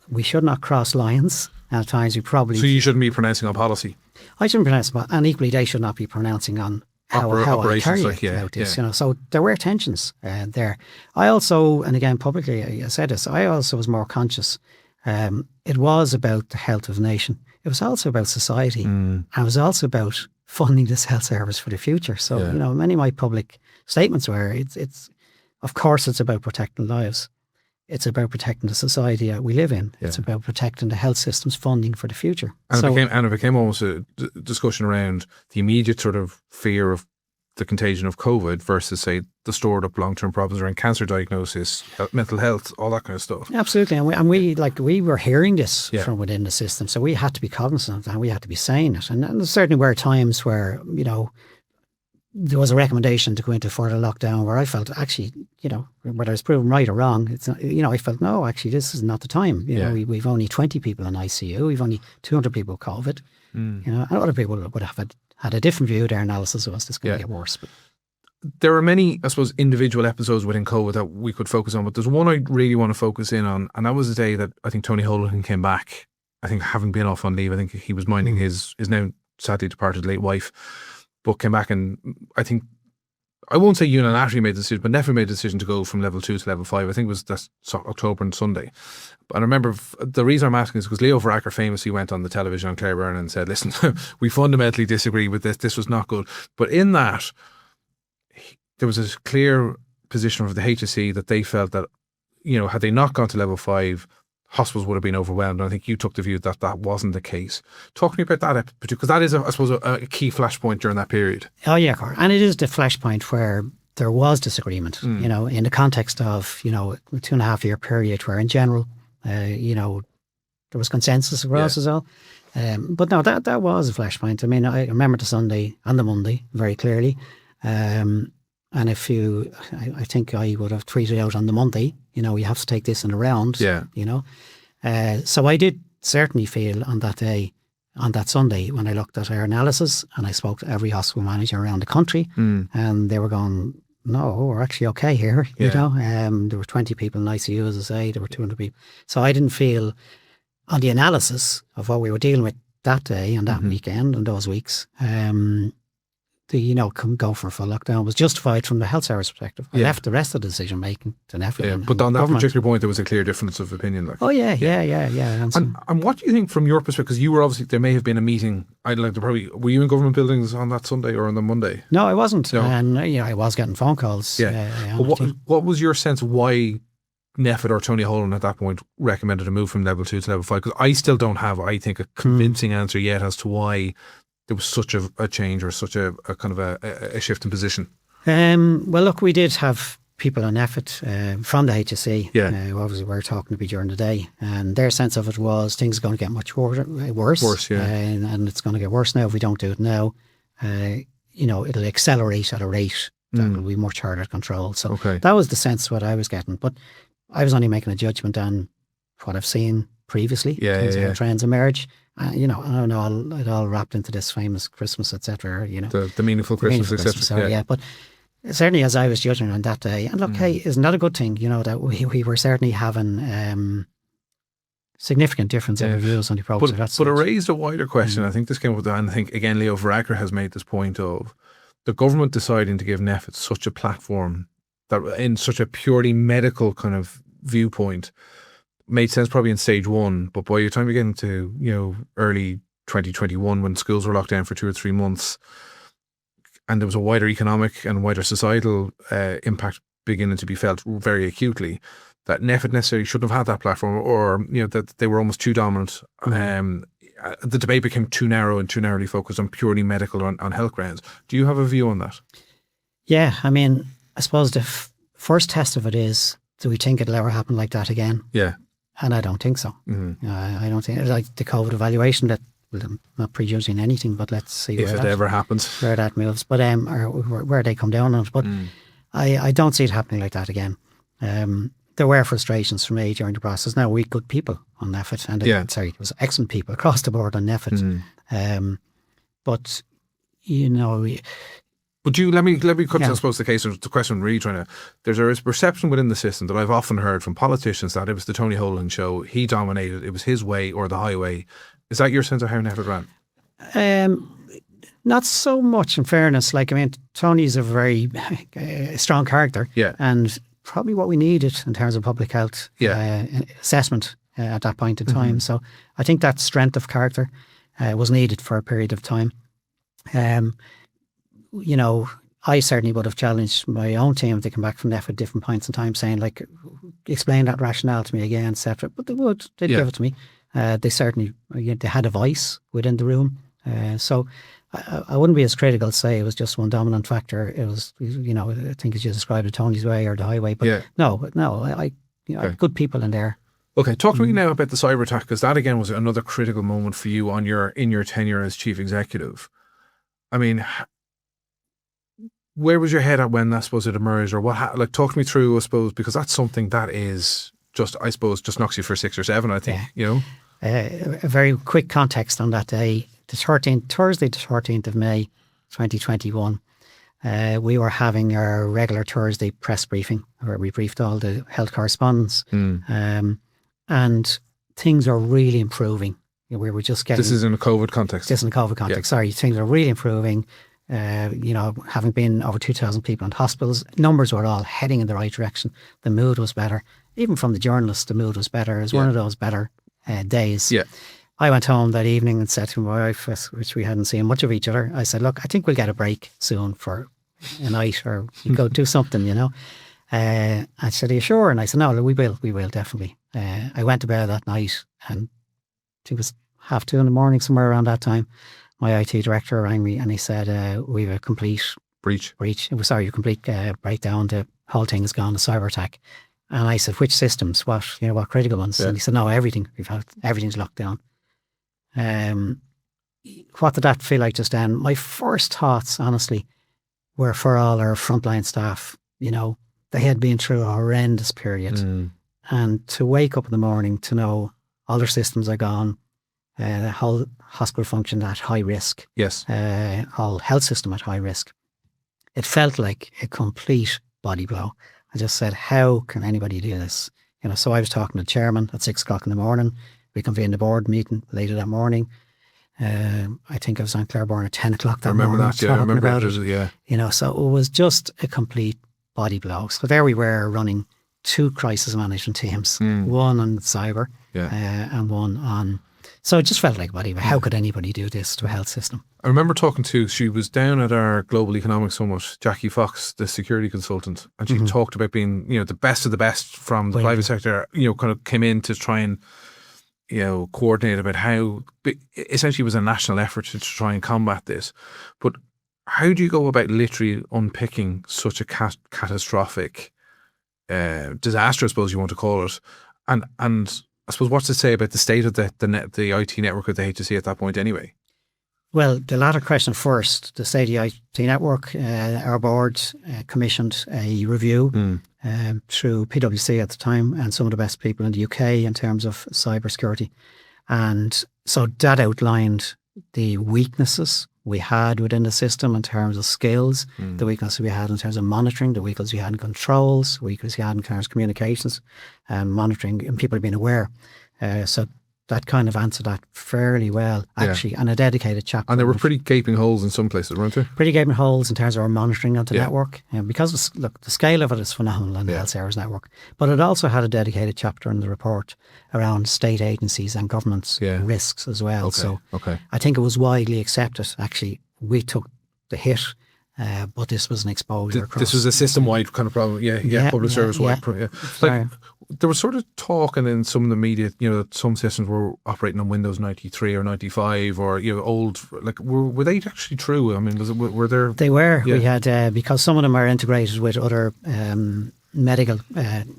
We should not cross lines. And at times we probably... So you shouldn't be pronouncing on policy? I shouldn't pronounce, and equally they should not be pronouncing on how I carry out this. So there were tensions there. I also, and again publicly I said this, I also was more conscious. It was about the health of the nation. It was also about society. And it was also about funding this health service for the future. So, many of my public statements were, it's of course it's about protecting lives. It's about protecting the society that we live in. It's about protecting the health system's funding for the future. And it became almost a discussion around the immediate sort of fear of the contagion of COVID versus, say, the stored up long-term problems around cancer diagnosis, mental health, all that kind of stuff. Absolutely. And we were hearing this from within the system. So we had to be cognizant of that and we had to be saying it. And there certainly were times where, there was a recommendation to go into further lockdown where I felt actually, whether it's proven right or wrong, it's not, I felt, no, actually this is not the time. We've only 20 people in ICU. We've only 200 people with COVID. And other people would have had a different view. Their analysis was this going to get worse. But there are many, I suppose, individual episodes within COVID that we could focus on, but there's one I really want to focus in on, and that was the day that I think Tony Goulden came back. I think having been off on leave, I think he was minding his now sadly departed late wife, but came back, and I think, I won't say unilaterally made the decision, but never made the decision to go from level 2 to level 5. I think it was that's October and Sunday. But I remember the reason I'm asking is because Leo Varadkar famously went on the television on Claire Byrne and said, listen, we fundamentally disagree with this. This was not good. But in that, there was a clear position of the HSE that they felt that, had they not gone to level 5, hospitals would have been overwhelmed. And I think you took the view that that wasn't the case. Talk to me about that, because that is, I suppose, a key flashpoint during that period. Oh, yeah, and it is the flashpoint where there was disagreement, in the context of, a 2.5 year period where in general, there was consensus across us all. But no, that was a flashpoint. I mean, I remember the Sunday and the Monday very clearly. And I think I would have tweeted out on the Monday, you have to take this in a round, So I did certainly feel on that day, on that Sunday, when I looked at our analysis and I spoke to every hospital manager around the country, and they were going, no, we're actually okay here, There were 20 people in ICU, as I say, there were 200 people. So I didn't feel, on the analysis of what we were dealing with that day and that weekend and those weeks, couldn't go for a full lockdown was justified from the health service perspective. I left the rest of the decision making to NPHET. Yeah, but on that particular point, there was a clear difference of opinion. Like. Oh yeah. And what do you think from your perspective? Because you were obviously, there may have been a meeting. Were you in government buildings on that Sunday or on the Monday? No, I wasn't. No. And I was getting phone calls. Yeah. But what was your sense of why NPHET or Tony Holland at that point recommended a move from level 2 to level 5? Because I still don't have, I think, a convincing answer yet as to why there was such a change or such a kind of a shift in position. Well, look, we did have people on NPHET from the HSE who obviously were talking to me during the day, and their sense of it was things are going to get much worse, and it's going to get worse now if we don't do it now. It'll accelerate at a rate that will be much harder to control. So that was the sense what I was getting, but I was only making a judgment on what I've seen previously. How trends emerge. I don't know, it all wrapped into this famous Christmas, etc. The meaningful Christmas, etc. But certainly, as I was judging on that day, and look, hey, isn't that a good thing? That we were certainly having significant difference in views on the approach. But it raised a wider question. I think this came up with, and I think again, Leo Varadkar has made this point of the government deciding to give NPHET such a platform that, in such a purely medical kind of viewpoint, made sense probably in stage 1, but by the time you get into early 2021, when schools were locked down for 2 or 3 months, and there was a wider economic and wider societal impact beginning to be felt very acutely, that NPHET necessarily shouldn't have had that platform, or that they were almost too dominant. The debate became too narrow and too narrowly focused on purely medical on health grounds. Do you have a view on that? Yeah, I mean, I suppose the first test of it is, do we think it'll ever happen like that again? Yeah. And I don't think so. I don't think, like the COVID evaluation, that, well, I'm not prejudging anything, but let's see if it ever happens, where that moves, but or where they come down on it. But I don't see it happening like that again. There were frustrations for me during the process. Now, we good people on NPHET, and it was excellent people across the board on NPHET. But But let me cut to, I suppose, the case of the question really trying to, there's a perception within the system that I've often heard from politicians that it was the Tony Holland show, he dominated, it was his way or the highway. Is that your sense of how NPHET ran? Not so much, in fairness. Tony's a very strong character, and probably what we needed in terms of public health assessment at that point in time. So I think that strength of character was needed for a period of time. I certainly would have challenged my own team to come back from NPHET at different points in time, saying, explain that rationale to me again, etc. But they'd give it to me. They certainly, they had a voice within the room. So I wouldn't be as critical to say it was just one dominant factor. It was, I think as you described it, Tony's way or the highway. But I good people in there. Okay, talk to me now about the cyber attack, because that again was another critical moment for you in your tenure as chief executive. I mean, where was your head at when I suppose it emerged, or what? Talk me through, I suppose, because that's something that is just knocks you for 6 or 7. I think a very quick context on that day, Thursday, the 13th of May, 2021. We were having our regular Thursday press briefing where we briefed all the health correspondents, and things are really improving. We were just getting. This is in a COVID context. Sorry, things are really improving. Having been over 2,000 people in hospitals, numbers were all heading in the right direction. The mood was better. Even from the journalists, the mood was better. It was one of those better days. Yeah. I went home that evening and said to my wife, which we hadn't seen much of each other, I said, look, I think we'll get a break soon for a night, or we'll go do something, I said, are you sure? And I said, no, we will definitely. I went to bed that night, and I think it was 2:30 in the morning, somewhere around that time. My IT director rang me and he said, we have a complete breach. It was, a complete breakdown. The whole thing has gone, a cyber attack. And I said, which systems? What critical ones? Yeah. And he said, no, everything. Everything's locked down. What did that feel like just then? My first thoughts, honestly, were for all our frontline staff. They had been through a horrendous period. And to wake up in the morning to know all their systems are gone, the whole hospital function at high risk, Yes. whole health system at high risk, it felt like a complete body blow. I just said, how can anybody do this? So I was talking to the chairman at 6 o'clock in the morning. We convened a board meeting later that morning. I think I was on Clareborn at 10 o'clock that morning. I remember that, yeah. I remember about it, yeah. So it was just a complete body blow. So there we were running 2 crisis management teams, one on cyber and one on... So it just felt like, how could anybody do this to a health system? I remember talking to, she was down at our Global Economic Summit, Jackie Fox, the security consultant, and she talked about being, the best of the best from the private sector, kind of came in to try and, coordinate about how, essentially it was a national effort to try and combat this. But how do you go about literally unpicking such a catastrophic disaster, I suppose you want to call it, and I suppose what's to say about the state of the IT network of the HSE at that point anyway? Well, the latter question first. The state of the IT network, our board commissioned a review through PwC at the time and some of the best people in the UK in terms of cybersecurity. And so that outlined the weaknesses we had within the system in terms of skills, the weaknesses we had in terms of monitoring, the weaknesses we had in controls, the weaknesses we had in terms of communications and monitoring, and people being aware. So that kind of answered that fairly well, actually, and a dedicated chapter. And there were pretty gaping holes in some places, weren't there? Pretty gaping holes in terms of our monitoring of the network. Because, the scale of it is phenomenal in the Health Service Network. But it also had a dedicated chapter in the report around state agencies and governments' risks as well. I think it was widely accepted. Actually, we took the hit, but this was an exposure across. This was a system-wide kind of problem. Public service-wide. Like, there was sort of talk, and in some of the media, that some systems were operating on Windows 93 or 95 or old. Like, were they actually true? I mean, were there? They were. Yeah. We had because some of them are integrated with other medical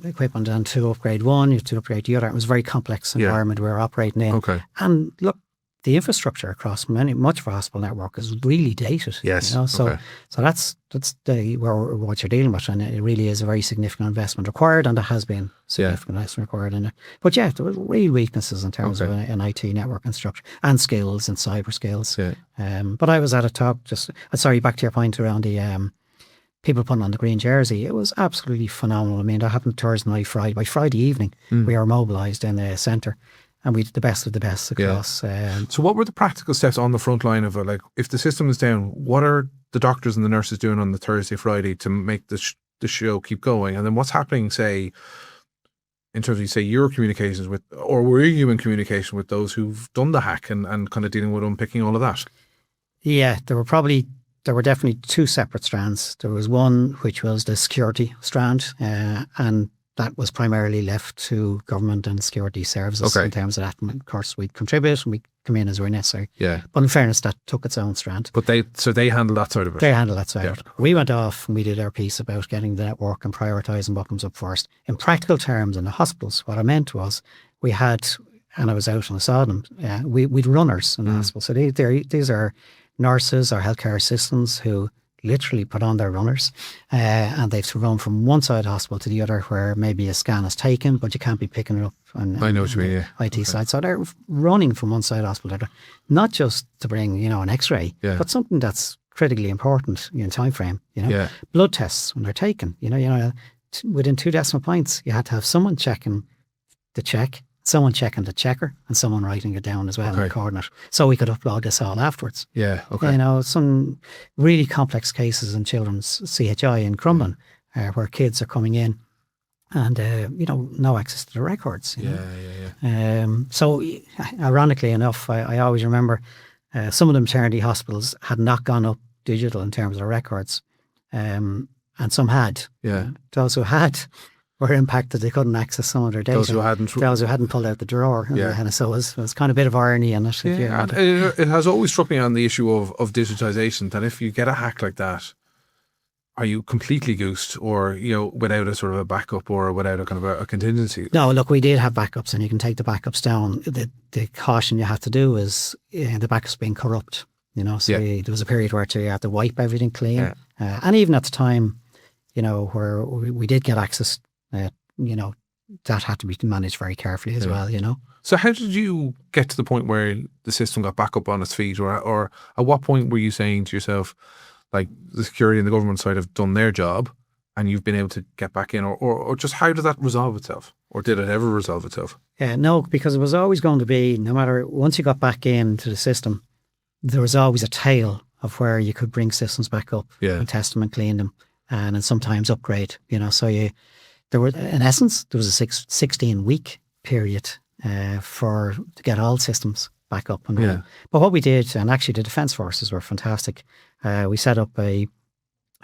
equipment, and to upgrade one, you have to upgrade the other. It was a very complex environment we were operating in. Okay. And look, the infrastructure across much of our hospital network is really dated. Yes. So that's what you're dealing with, and it really is a very significant investment required, and there has been significant investment required in it. But there were real weaknesses in terms of an IT network and structure and skills and cyber skills. Yeah. But I was at a talk back to your point around the people putting on the green jersey. It was absolutely phenomenal. I mean, that happened Thursday night, Friday. By Friday evening, we were mobilised in the centre. And we did the best of the best across. So what were the practical steps on the front line of it? Like, if the system is down, what are the doctors and the nurses doing on the Thursday, Friday to make the show keep going? And then what's happening, say, in terms of, your communications with, or were you in communication with those who've done the hack and kind of dealing with unpicking all of that? Yeah, there were definitely 2 separate strands. There was one which was the security strand, and that was primarily left to government and security services in terms of that. And of course, we'd contribute and we'd come in as were necessary. Yeah. But in fairness, that took its own strand. But they handled that side of it? They handled that side of it. We went off and we did our piece about getting the network and prioritising what comes up first. In practical terms, in the hospitals, what I meant was we had, and I was out and I saw them, we'd runners in the hospital. So these are nurses or healthcare assistants who literally put on their runners and they've to run from one side of the hospital to the other where maybe a scan is taken, but you can't be picking it up on I know what you mean, IT side. So they're running from one side of the hospital to the other, not just to bring, an x-ray, but something that's critically important in time frame, Blood tests when they're taken, within 2 decimal points, you had to have someone checking the check, someone checking the checker, and someone writing it down as well and recording it, so we could upload this all afterwards. Yeah, okay. Some really complex cases in children's CHI in Crumlin, where kids are coming in and no access to the records. So ironically enough, I always remember some of the maternity hospitals had not gone up digital in terms of their records, and some had. Yeah, those who had were impacted. They couldn't access some of their data. Those who hadn't pulled out the drawer. And so it was kind of a bit of irony in it. Yeah, and it has always struck me on the issue of digitisation that if you get a hack like that, are you completely goosed, or without a sort of a backup or without a kind of a contingency? No, look, we did have backups, and you can take the backups down. The caution you have to do is the backups being corrupt. So there was a period where you had to wipe everything clean, and even at the time, where we did get access, that had to be managed very carefully as well. So how did you get to the point where the system got back up on its feet, or at what point were you saying to yourself, like, the security and the government side have done their job and you've been able to get back in, or just how did that resolve itself, or did it ever resolve itself? No, because it was always going to be, no matter, once you got back into the system, there was always a tail of where you could bring systems back up and test them and clean them, and then sometimes upgrade. So there was a 16-week period to get all systems back up and running. But what we did, and actually the Defence Forces were fantastic, we set up a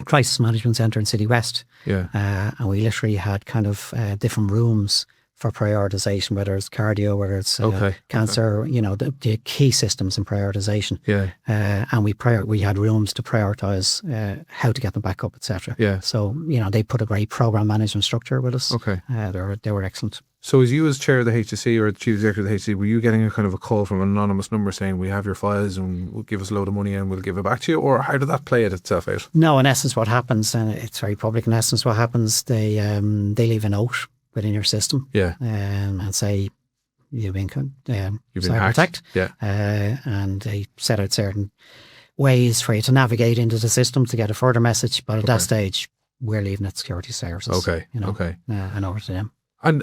crisis management centre in City West, and we literally had kind of different rooms for prioritisation, whether it's cardio, whether it's cancer, the key systems in prioritisation. And we had rooms to prioritise how to get them back up, etc. So, they put a great programme management structure with us. They were excellent. So as you as chair of the HSE or the chief executive of the HSE, were you getting a kind of a call from an anonymous number saying, we have your files and we'll give us a load of money and we'll give it back to you? Or how did that play itself out? No, in essence what happens, and it's very public, in essence what happens, they leave a note within your system and say, you've been cyber attacked. And they set out certain ways for you to navigate into the system to get a further message. But at that stage, we're leaving it to security services. And over to them. And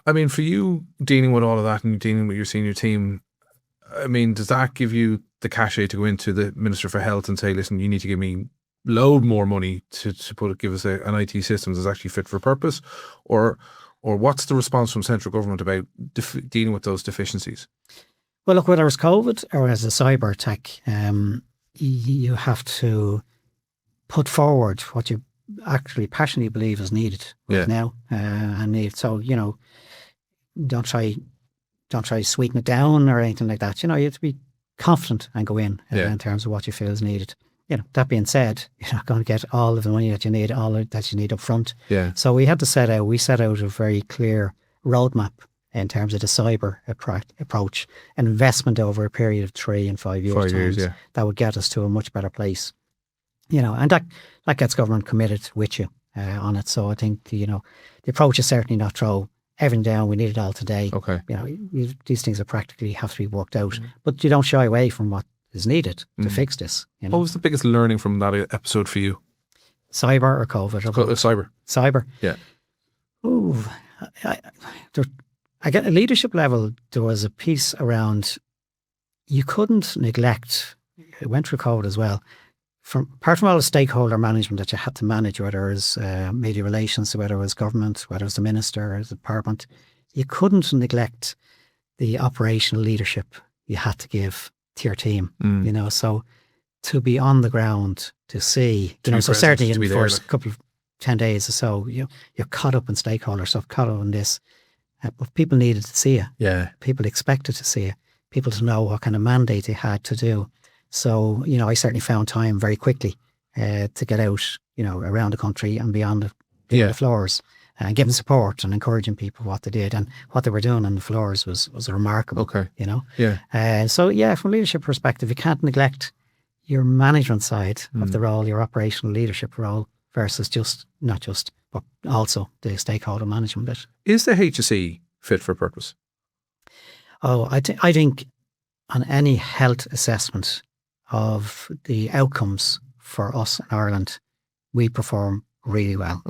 I mean, for you dealing with all of that and dealing with your senior team, I mean, does that give you the cachet to go into the Minister for Health and say, listen, you need to give me load more money to give us an IT system that's actually fit for purpose? Or what's the response from central government about dealing with those deficiencies? Well, look, whether it's COVID or as a cyber attack, you have to put forward what you actually passionately believe is needed now, so don't try to sweeten it down or anything like that. You have to be confident and go in terms of what you feel is needed. That being said, you're not going to get all of the money that you need, up front. So we set out a very clear roadmap in terms of the cyber approach, an investment over a period of 3 and 5 years. That would get us to a much better place. And that gets government committed with you on it. So I think, the approach is certainly not throw everything down, we need it all today. These things are practically have to be worked out. But you don't shy away from what is needed to fix this. What was the biggest learning from that episode for you? Cyber or COVID? Cyber. Cyber. Yeah. Ooh, I get at leadership level, there was a piece around, you couldn't neglect, it went through COVID as well, apart from all the stakeholder management that you had to manage, whether it was media relations, whether it was government, whether it was the minister or the department, you couldn't neglect the operational leadership you had to give to your team. So to be on the ground, to see, so certainly in the first couple of 10 days or so, you're caught up in stakeholder stuff, caught up in this, but people needed to see you. People expected to see you, people to know what kind of mandate they had to do. So, I certainly found time very quickly to get out, around the country and beyond the floors and giving support and encouraging people what they did, and what they were doing on the floors was remarkable. So, from a leadership perspective, you can't neglect your management side of the role, your operational leadership role, versus but also the stakeholder management bit. Is the HSE fit for purpose? I think on any health assessment of the outcomes for us in Ireland, we perform really well.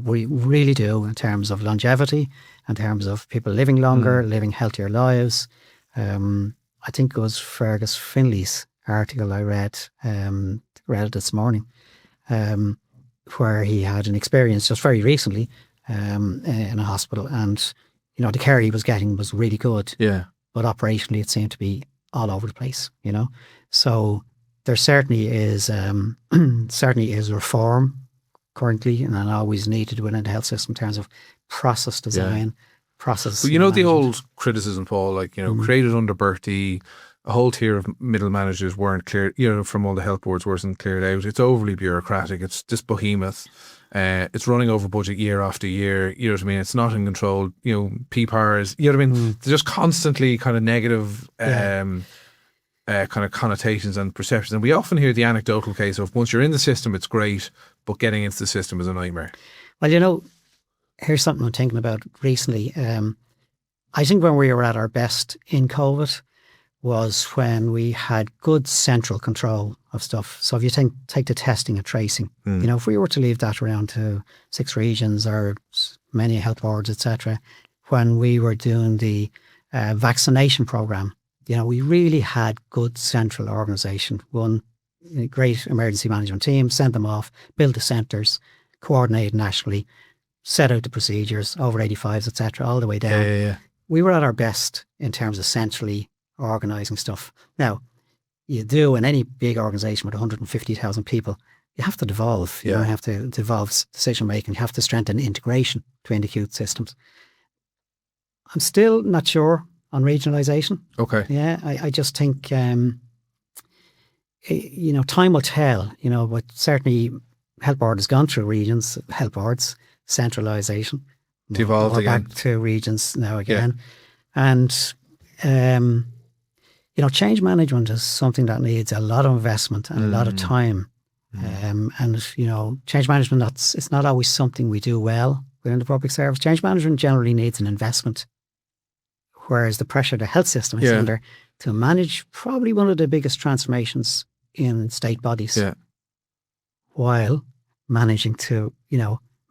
We really do, in terms of longevity, in terms of people living longer, living healthier lives. I think it was Fergus Finley's article I read it this morning, where he had an experience just very recently in a hospital, and the care he was getting was really good. But operationally, it seemed to be all over the place. So there certainly is reform currently, and always needed within the health system in terms of process design, process. Well, the old criticism, Paul, created under Bertie, a whole tier of middle managers weren't cleared, from all the health boards wasn't cleared out. It's overly bureaucratic. It's this behemoth. It's running over budget year after year. You know what I mean? It's not in control. PPARs. You know what I mean? They're just constantly kind of negative kind of connotations and perceptions. And we often hear the anecdotal case of once you're in the system, it's great, but getting into the system is a nightmare. Well, here's something I'm thinking about recently. I think when we were at our best in COVID was when we had good central control of stuff. So if you take the testing and tracing, if we were to leave that around to 6 regions or many health boards, etc., when we were doing the vaccination programme, we really had good central organisation. One great emergency management team, sent them off, build the centres, coordinate nationally, set out the procedures, over 85s, etc., all the way down. Yeah. We were at our best in terms of centrally organising stuff. Now, you do in any big organisation with 150,000 people, you have to devolve. You have to devolve decision making. You have to strengthen integration between the acute systems. I'm still not sure on regionalisation. Okay. Yeah, I just think, time will tell, but certainly health board has gone through regions, health boards, centralisation. Devolved again. Back to regions now again. And, change management is something that needs a lot of investment and a lot of time. Change management, it's not always something we do well within the public service. Change management generally needs an investment, whereas the pressure the health system is under to manage probably one of the biggest transformations in state bodies, while managing to,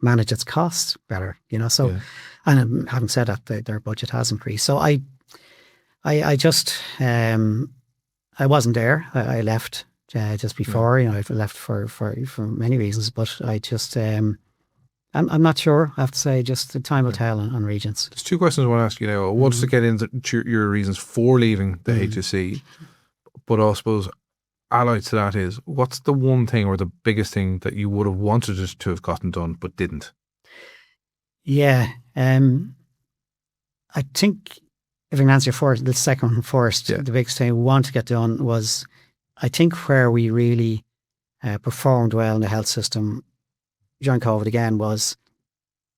manage its costs better, and having said that, their budget has increased. So I just, I wasn't there. I left just before, I left for many reasons, but I just, I'm not sure. I have to say, just the time will tell on regions. There's 2 questions I want to ask you now. What's to get into your reasons for leaving the HSE? But I suppose allied to that is, what's the one thing or the biggest thing that you would have wanted it to have gotten done but didn't? Yeah. I think if I can answer the second one first, the biggest thing I want to get done was, I think where we really performed well in the health system during COVID again was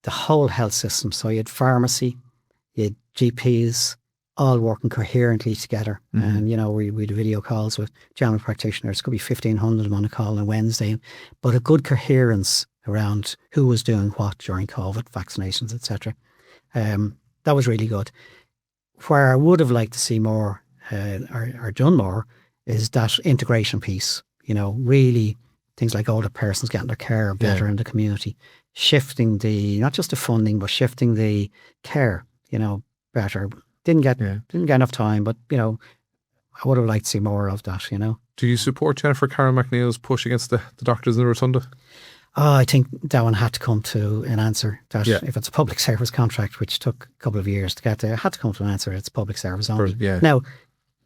the whole health system. So you had pharmacy, you had GPs, all working coherently together. And, we do video calls with general practitioners. Could be 1,500 of them on a call on a Wednesday. But a good coherence around who was doing what during COVID, vaccinations, etc. That was really good. Where I would have liked to see more or done more is that integration piece. Really things like older persons getting their care better in the community. Shifting not just the funding, but shifting the care, better. Didn't get enough time, but I would have liked to see more of that. Do you support Jennifer Carroll McNeil's push against the doctors in the Rotunda? I think that one had to come to an answer. That if it's a public service contract, which took a couple of years to get there, it had to come to an answer. It's public service only. Now,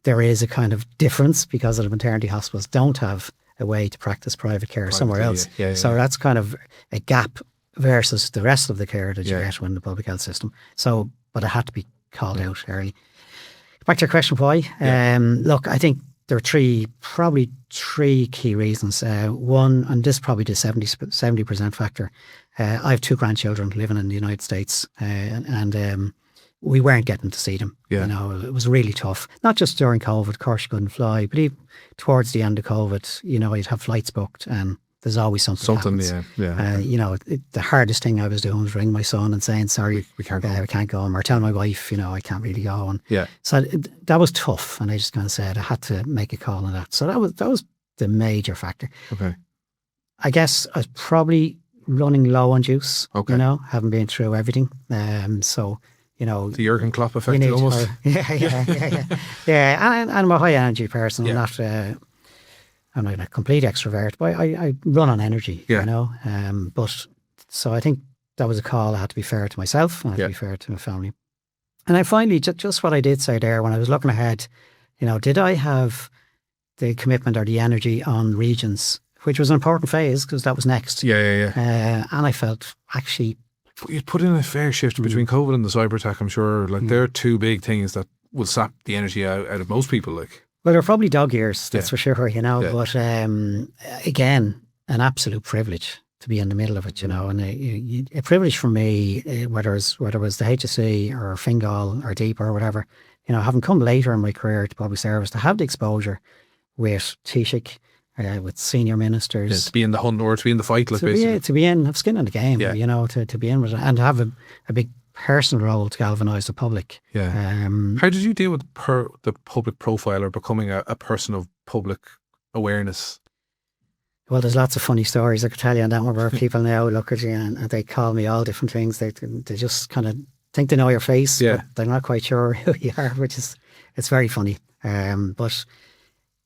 there is a kind of difference because the maternity hospitals don't have a way to practice private care somewhere else. So that's kind of a gap versus the rest of the care that you get in the public health system. So, but it had to be called out early. Back to your question, why? Look, I think there are probably three key reasons. One, and this is probably the 70% factor. I have 2 grandchildren living in the United States, and we weren't getting to see them. It was really tough. Not just during COVID, of course you couldn't fly, but even towards the end of COVID, you'd have flights booked and there's always something happens. The hardest thing I was doing was ring my son and saying, sorry, we can't go, or tell my wife, I can't really go. And so that was tough. And I just kind of said, I had to make a call on that. So that was the major factor. Okay. I guess I was probably running low on juice, having been through everything. So, the Jurgen Klopp effect almost. Yeah. And I'm a high energy person. I'm not a complete extrovert, but I run on energy, But so I think that was a call. I had to be fair to myself and I had to be fair to my family. And I finally, just what I did say there when I was looking ahead, did I have the commitment or the energy on regions, which was an important phase because that was next. And I felt actually... You'd put in a fair shift between COVID and the cyber attack, I'm sure. They're 2 big things that will sap the energy out of most people. Well, they're probably dog years, that's for sure, you know. Yeah. But again, an absolute privilege to be in the middle of it, you know. And a privilege for me, whether it was the HSE or Fingal or Deep or whatever, you know, having come later in my career to public service, to have the exposure with Taoiseach, with senior ministers. To be in the hunt or to be in the fight, like basically. To be in, have skin in the game, you know, to be in with it, and to have a big personal role to galvanise the public. Yeah. How did you deal with the public profile or becoming a person of public awareness? Well, there's lots of funny stories I could tell you on that one, where people now look at you and they call me all different things. They just kind of think they know your face, but they're not quite sure who you are, it's very funny. But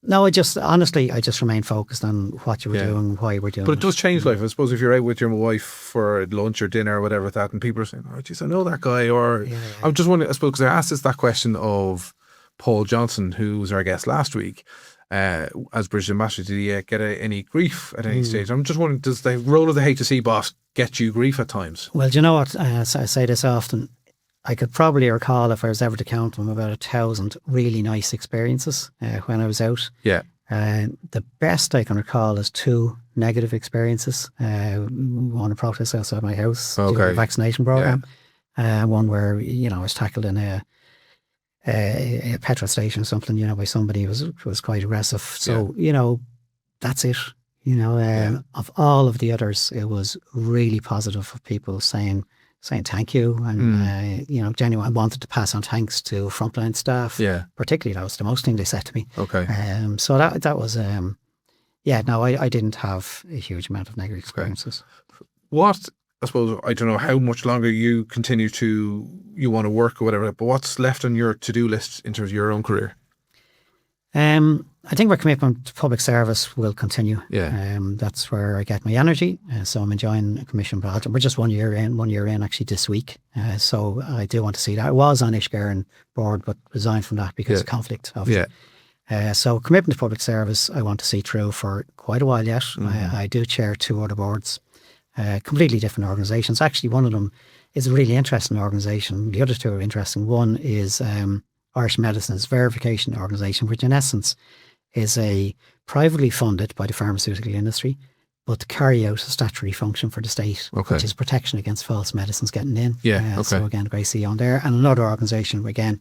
no, I just remain focused on what you were doing, why you were doing it. But it does change life. I suppose if you're out with your wife for lunch or dinner or whatever that, and people are saying, oh, geez, I know that guy. Or I'm just wondering, I suppose, because I asked that question of Paul Johnson, who was our guest last week, as British Ambassador, did he get any grief at any stage? I'm just wondering, does the role of the HSE boss get you grief at times? Well, do you know what? I say this often. I could probably recall, if I was ever to count them, about 1,000 really nice experiences when I was out. Yeah. The best I can recall is 2 negative experiences. One, a protest outside my house due to the vaccination programme. One where, you know, I was tackled in a petrol station or something, you know, by somebody who was quite aggressive. So, you know, that's it. You know, of all of the others, it was really positive of people saying thank you, and you know, genuine. I wanted to pass on thanks to frontline staff. Yeah, particularly that was the most thing they said to me. Okay. So that was no, I didn't have a huge amount of negative experiences. What, I suppose, I don't know how much longer you want to work or whatever, but what's left on your to-do list in terms of your own career? I think my commitment to public service will continue. Yeah. That's where I get my energy. So I'm enjoying a commission project. We're just 1 year in actually this week. So I do want to see that. I was on Ishgaren board, but resigned from that because of conflict. Obviously. So commitment to public service, I want to see through for quite a while yet. I do chair 2 other boards, completely different organisations. Actually, one of them is a really interesting organisation. The other 2 are interesting. One is Irish Medicines Verification Organisation, which in essence is a privately funded by the pharmaceutical industry, but to carry out a statutory function for the state, which is protection against false medicines getting in. So again, great CEO on there. And another organisation, again,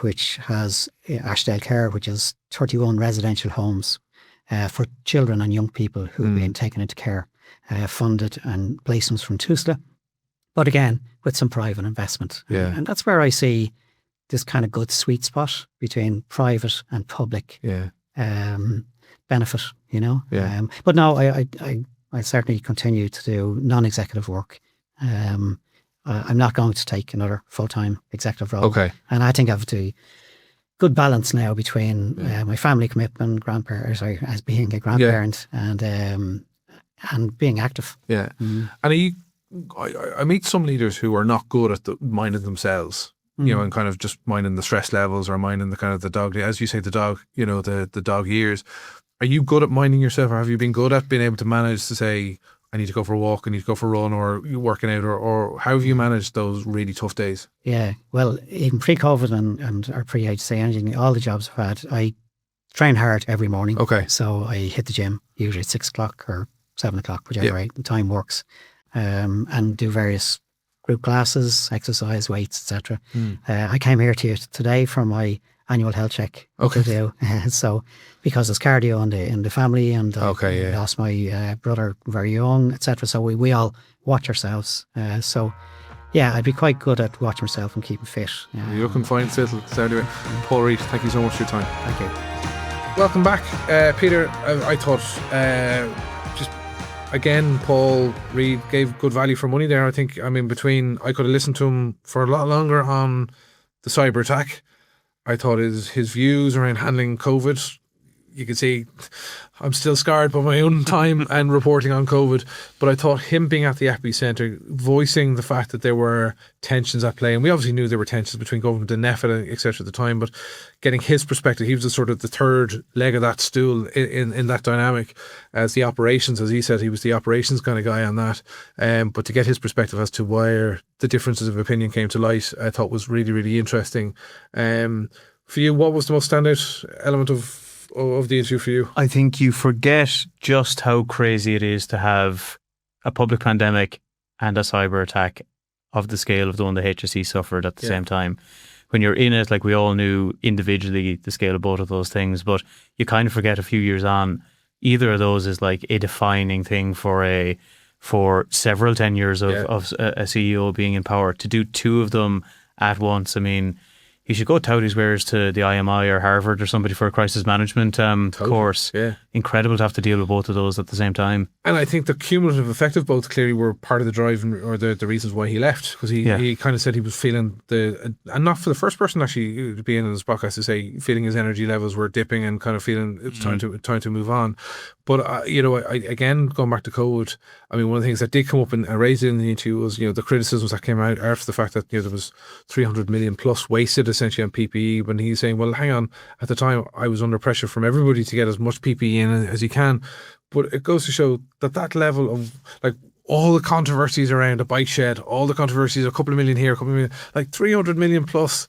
which has Ashdale Care, which is 31 residential homes for children and young people who've been taken into care, funded and placements from TUSLA, but again, with some private investment. And that's where I see this kind of good sweet spot between private and public benefit, you know. But no, I certainly continue to do non-executive work. I'm not going to take another full-time executive role. And I think I have a good balance now between my family commitment, as being a grandparent, and being active. And I meet some leaders who are not good at minding themselves. You know, and kind of just minding the stress levels or minding the kind of the dog, as you say, the dog, you know, the dog years. Are you good at minding yourself, or have you been good at being able to manage to say, I need to go for a walk, I need to go for a run, or you working out, or how have you managed those really tough days? Yeah, well, even pre-COVID and or pre-HSA, anything, all the jobs I've had, I train hard every morning. So I hit the gym, usually at 6 o'clock or 7 o'clock, whichever the time works, and do various group classes, exercise, weights, etc. I came here to you today for my annual health check to do. So because there's cardio in the family, and I lost my brother very young, etc. So we all watch ourselves. So I'd be quite good at watching myself and keeping fit. You're looking fine, fit. So anyway, Paul Reid, thank you so much for your time. Thank you. Welcome back, Peter. I thought again, Paul Reid gave good value for money there. I think, I could have listened to him for a lot longer on the cyber attack. I thought his views around handling COVID, you can see I'm still scarred by my own time and reporting on COVID, but I thought him being at the epicentre, voicing the fact that there were tensions at play, and we obviously knew there were tensions between government and NEFIT, etc. at the time, but getting his perspective, he was the sort of the third leg of that stool in that dynamic as the operations, as he said, he was the operations kind of guy on that, but to get his perspective as to where the differences of opinion came to light, I thought was really, really interesting. For you, what was the most standout element of the interview for you? I think you forget just how crazy it is to have a public pandemic and a cyber attack of the scale of the one the HSE suffered at the same time. When you're in it, like we all knew individually the scale of both of those things, but you kind of forget a few years on, either of those is like a defining thing for several tenures of a CEO being in power. To do two of them at once, I mean, he should go tout his wares to the IMI or Harvard or somebody for a crisis management course. Yeah. Incredible to have to deal with both of those at the same time. And I think the cumulative effect of both clearly were part of the drive or the reasons why he left. Because he kind of said he was feeling and not for the first person actually being in this podcast to say, feeling his energy levels were dipping and kind of feeling it's time to move on. But, again, going back to COVID, I mean, one of the things that did come up and raised in the interview was, the criticisms that came out after the fact that, there was 300 million plus wasted essentially on PPE. When he's saying, well, hang on, at the time I was under pressure from everybody to get as much PPE in as he can. But it goes to show that level of, like, all the controversies around a bike shed, all the controversies, a couple of million here, a couple of million, like 300 million plus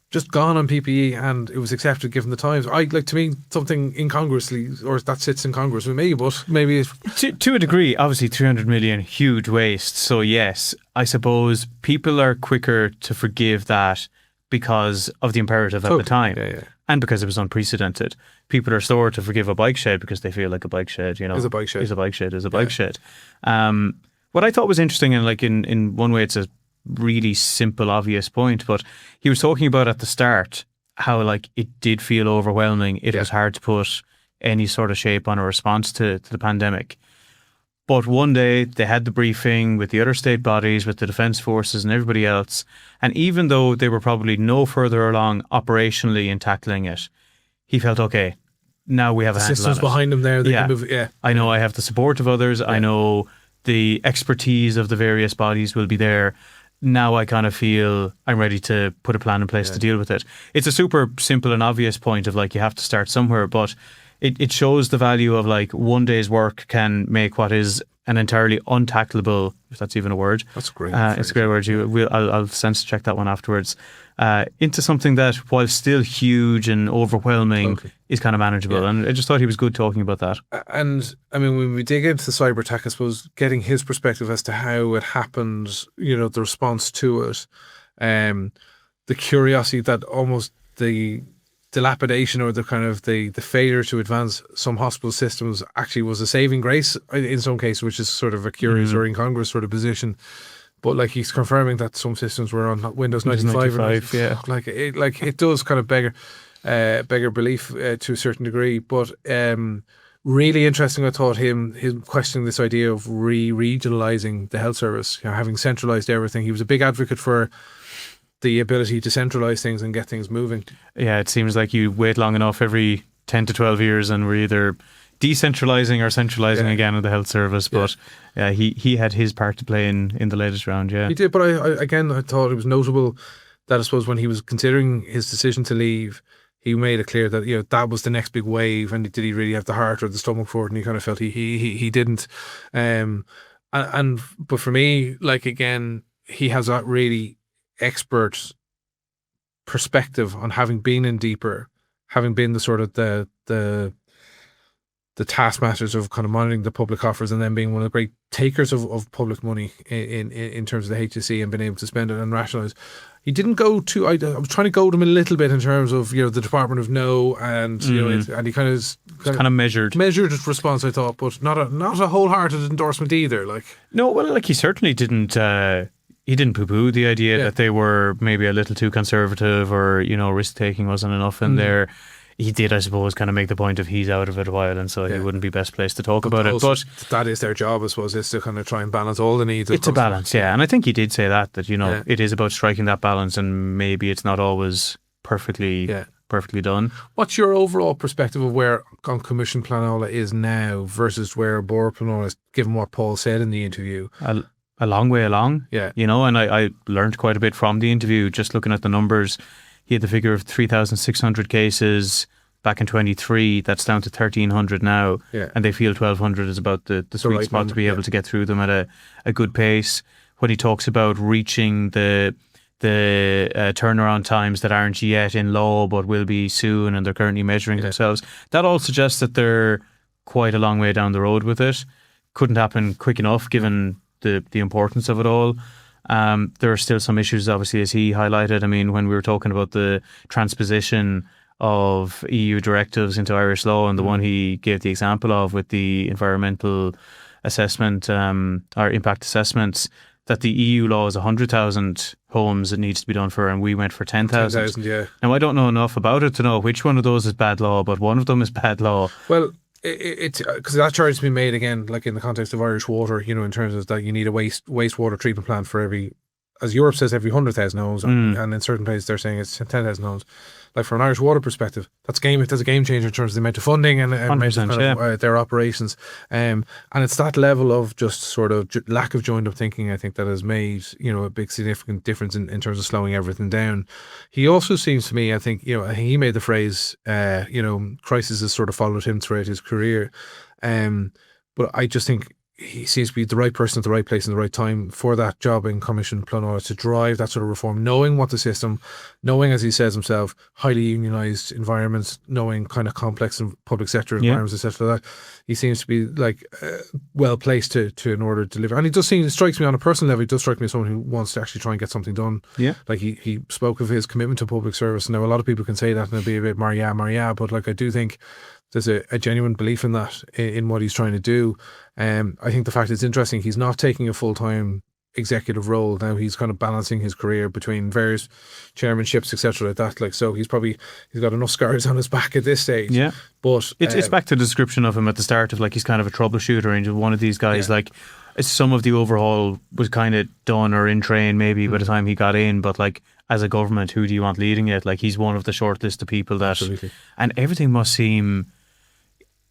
just gone on PPE, and it was accepted given the times. To me, something incongruously, or that sits in Congress with me, but maybe to a degree, obviously 300 million, huge waste. So yes, I suppose people are quicker to forgive that because of the imperative at the time. And because it was unprecedented. People are slower to forgive a bike shed because they feel like a bike shed, is a bike shed. Is a bike shed, is a bike shed. What I thought was interesting, and like in one way it's a really simple, obvious point, but he was talking about at the start how like it did feel overwhelming. It was hard to put any sort of shape on a response to the pandemic. But one day they had the briefing with the other state bodies, with the defence forces and everybody else. And even though they were probably no further along operationally in tackling it, he felt, okay, now we have a handle on it. Systems behind them there. They can move, I know I have the support of others. I know the expertise of the various bodies will be there. Now I kind of feel I'm ready to put a plan in place to deal with it. It's a super simple and obvious point of like you have to start somewhere, but it shows the value of like one day's work can make what is an entirely untackleable, if that's even a word. That's great. It's a great word. I'll sense check that one afterwards. Into something that, while still huge and overwhelming, is kind of manageable. Yeah. And I just thought he was good talking about that. And I mean, when we dig into the cyber attack, I suppose getting his perspective as to how it happened, the response to it, the curiosity that almost the dilapidation or the kind of the failure to advance some hospital systems actually was a saving grace in some cases, which is sort of a curious or incongruous sort of position. But like he's confirming that some systems were on Windows 95 it does kind of beggar belief to a certain degree. But really interesting, I thought him questioning this idea of regionalising the health service, having centralised everything. He was a big advocate for the ability to centralise things and get things moving. Yeah, it seems like you wait long enough every 10 to 12 years and we're either decentralising or centralising again in the health service. But he had his part to play in the latest round, He did, but I thought it was notable that I suppose when he was considering his decision to leave, he made it clear that that was the next big wave, and did he really have the heart or the stomach for it? And he kind of felt he didn't. But for me, like again, he has that really expert perspective on having been in deeper, having been the sort of the taskmasters of kind of monitoring the public offers, and then being one of the great takers of public money in terms of the HSE and being able to spend it and rationalise. He didn't go too. I was trying to goad him a little bit in terms of the Department of No, and and he kind of measured his response, I thought, but not a wholehearted endorsement either. Like no, well, like he certainly didn't. He didn't poo-poo the idea that they were maybe a little too conservative or, risk-taking wasn't enough in there. He did, I suppose, kind of make the point of he's out of it a while, and so he wouldn't be best placed to talk about it. But that is their job, I suppose, is to kind of try and balance all the needs. It's a balance, and I think he did say that it is about striking that balance, and maybe it's not always perfectly done. What's your overall perspective of where Coimisiún Pleanála is now versus where Bord Pleanála is, given what Paul said in the interview? A long way along, and I learned quite a bit from the interview, just looking at the numbers. He had the figure of 3,600 cases back in 23. That's down to 1,300 now, and they feel 1,200 is about the sweet spot to be able to get through them at a good pace. When he talks about reaching the the turnaround times that aren't yet in law but will be soon, and they're currently measuring themselves. That all suggests that they're quite a long way down the road with it. Couldn't happen quick enough given the importance of it all. There are still some issues, obviously, as he highlighted. I mean, when we were talking about the transposition of EU directives into Irish law, and the one he gave the example of with the environmental assessment or impact assessments, that the EU law is 100,000 homes it needs to be done for, and we went for 10,000. 10,000, yeah. Now, I don't know enough about it to know which one of those is bad law, but one of them is bad law. Well, it's because that charge has been made again, like in the context of Irish water, you know, in terms of that you need a wastewater treatment plant for every, as Europe says, every 100,000 homes, and in certain places they're saying it's 10,000 homes. Like from an Irish water perspective, that's a game changer in terms of the amount of funding and their operations. And it's that level of just sort of lack of joined up thinking, I think, that has made, you know, a big significant difference in terms of slowing everything down. He also seems to me, I think, you know, he made the phrase, you know, crisis has sort of followed him throughout his career. But I just think he seems to be the right person at the right place in the right time for that job in Coimisiún Pleanála, to drive that sort of reform, knowing what the system, knowing, as he says himself, highly unionised environments, knowing kind of complex and public sector environments, etc. That he seems to be like well placed to in order to deliver. And it strikes me on a personal level, he does strike me as someone who wants to actually try and get something done. Yeah, like he spoke of his commitment to public service. Now, a lot of people can say that and it'll be a bit Maria, but like I do think there's a genuine belief in that, in what he's trying to do. I think the fact it's interesting, he's not taking a full-time executive role now. He's kind of balancing his career between various chairmanships, etc. like that. Like, so he's got enough scars on his back at this stage. Yeah, but it's back to the description of him at the start of, like, he's kind of a troubleshooter and one of these guys. Like, some of the overhaul was kind of done or in train maybe by the time he got in, but like, as a government, who do you want leading it? Like, he's one of the short list of people that, and everything must seem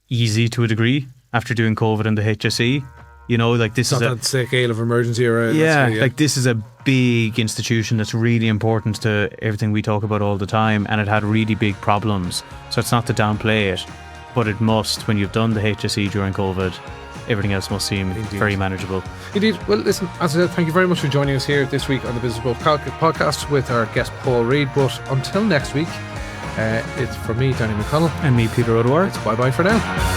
easy to a degree after doing COVID and the HSE. You know, like, this is not that scale of emergency, right? Like, this is a big institution that's really important to everything we talk about all the time, and it had really big problems. So it's not to downplay it, but it must, when you've done the HSE during COVID, everything else must seem very manageable. Indeed. Well, listen, as I said, thank you very much for joining us here this week on the Business Book podcast with our guest Paul Reid. But until next week, it's from me, Danny McConnell, and me, Peter O'Dwyer. It's bye-bye for now.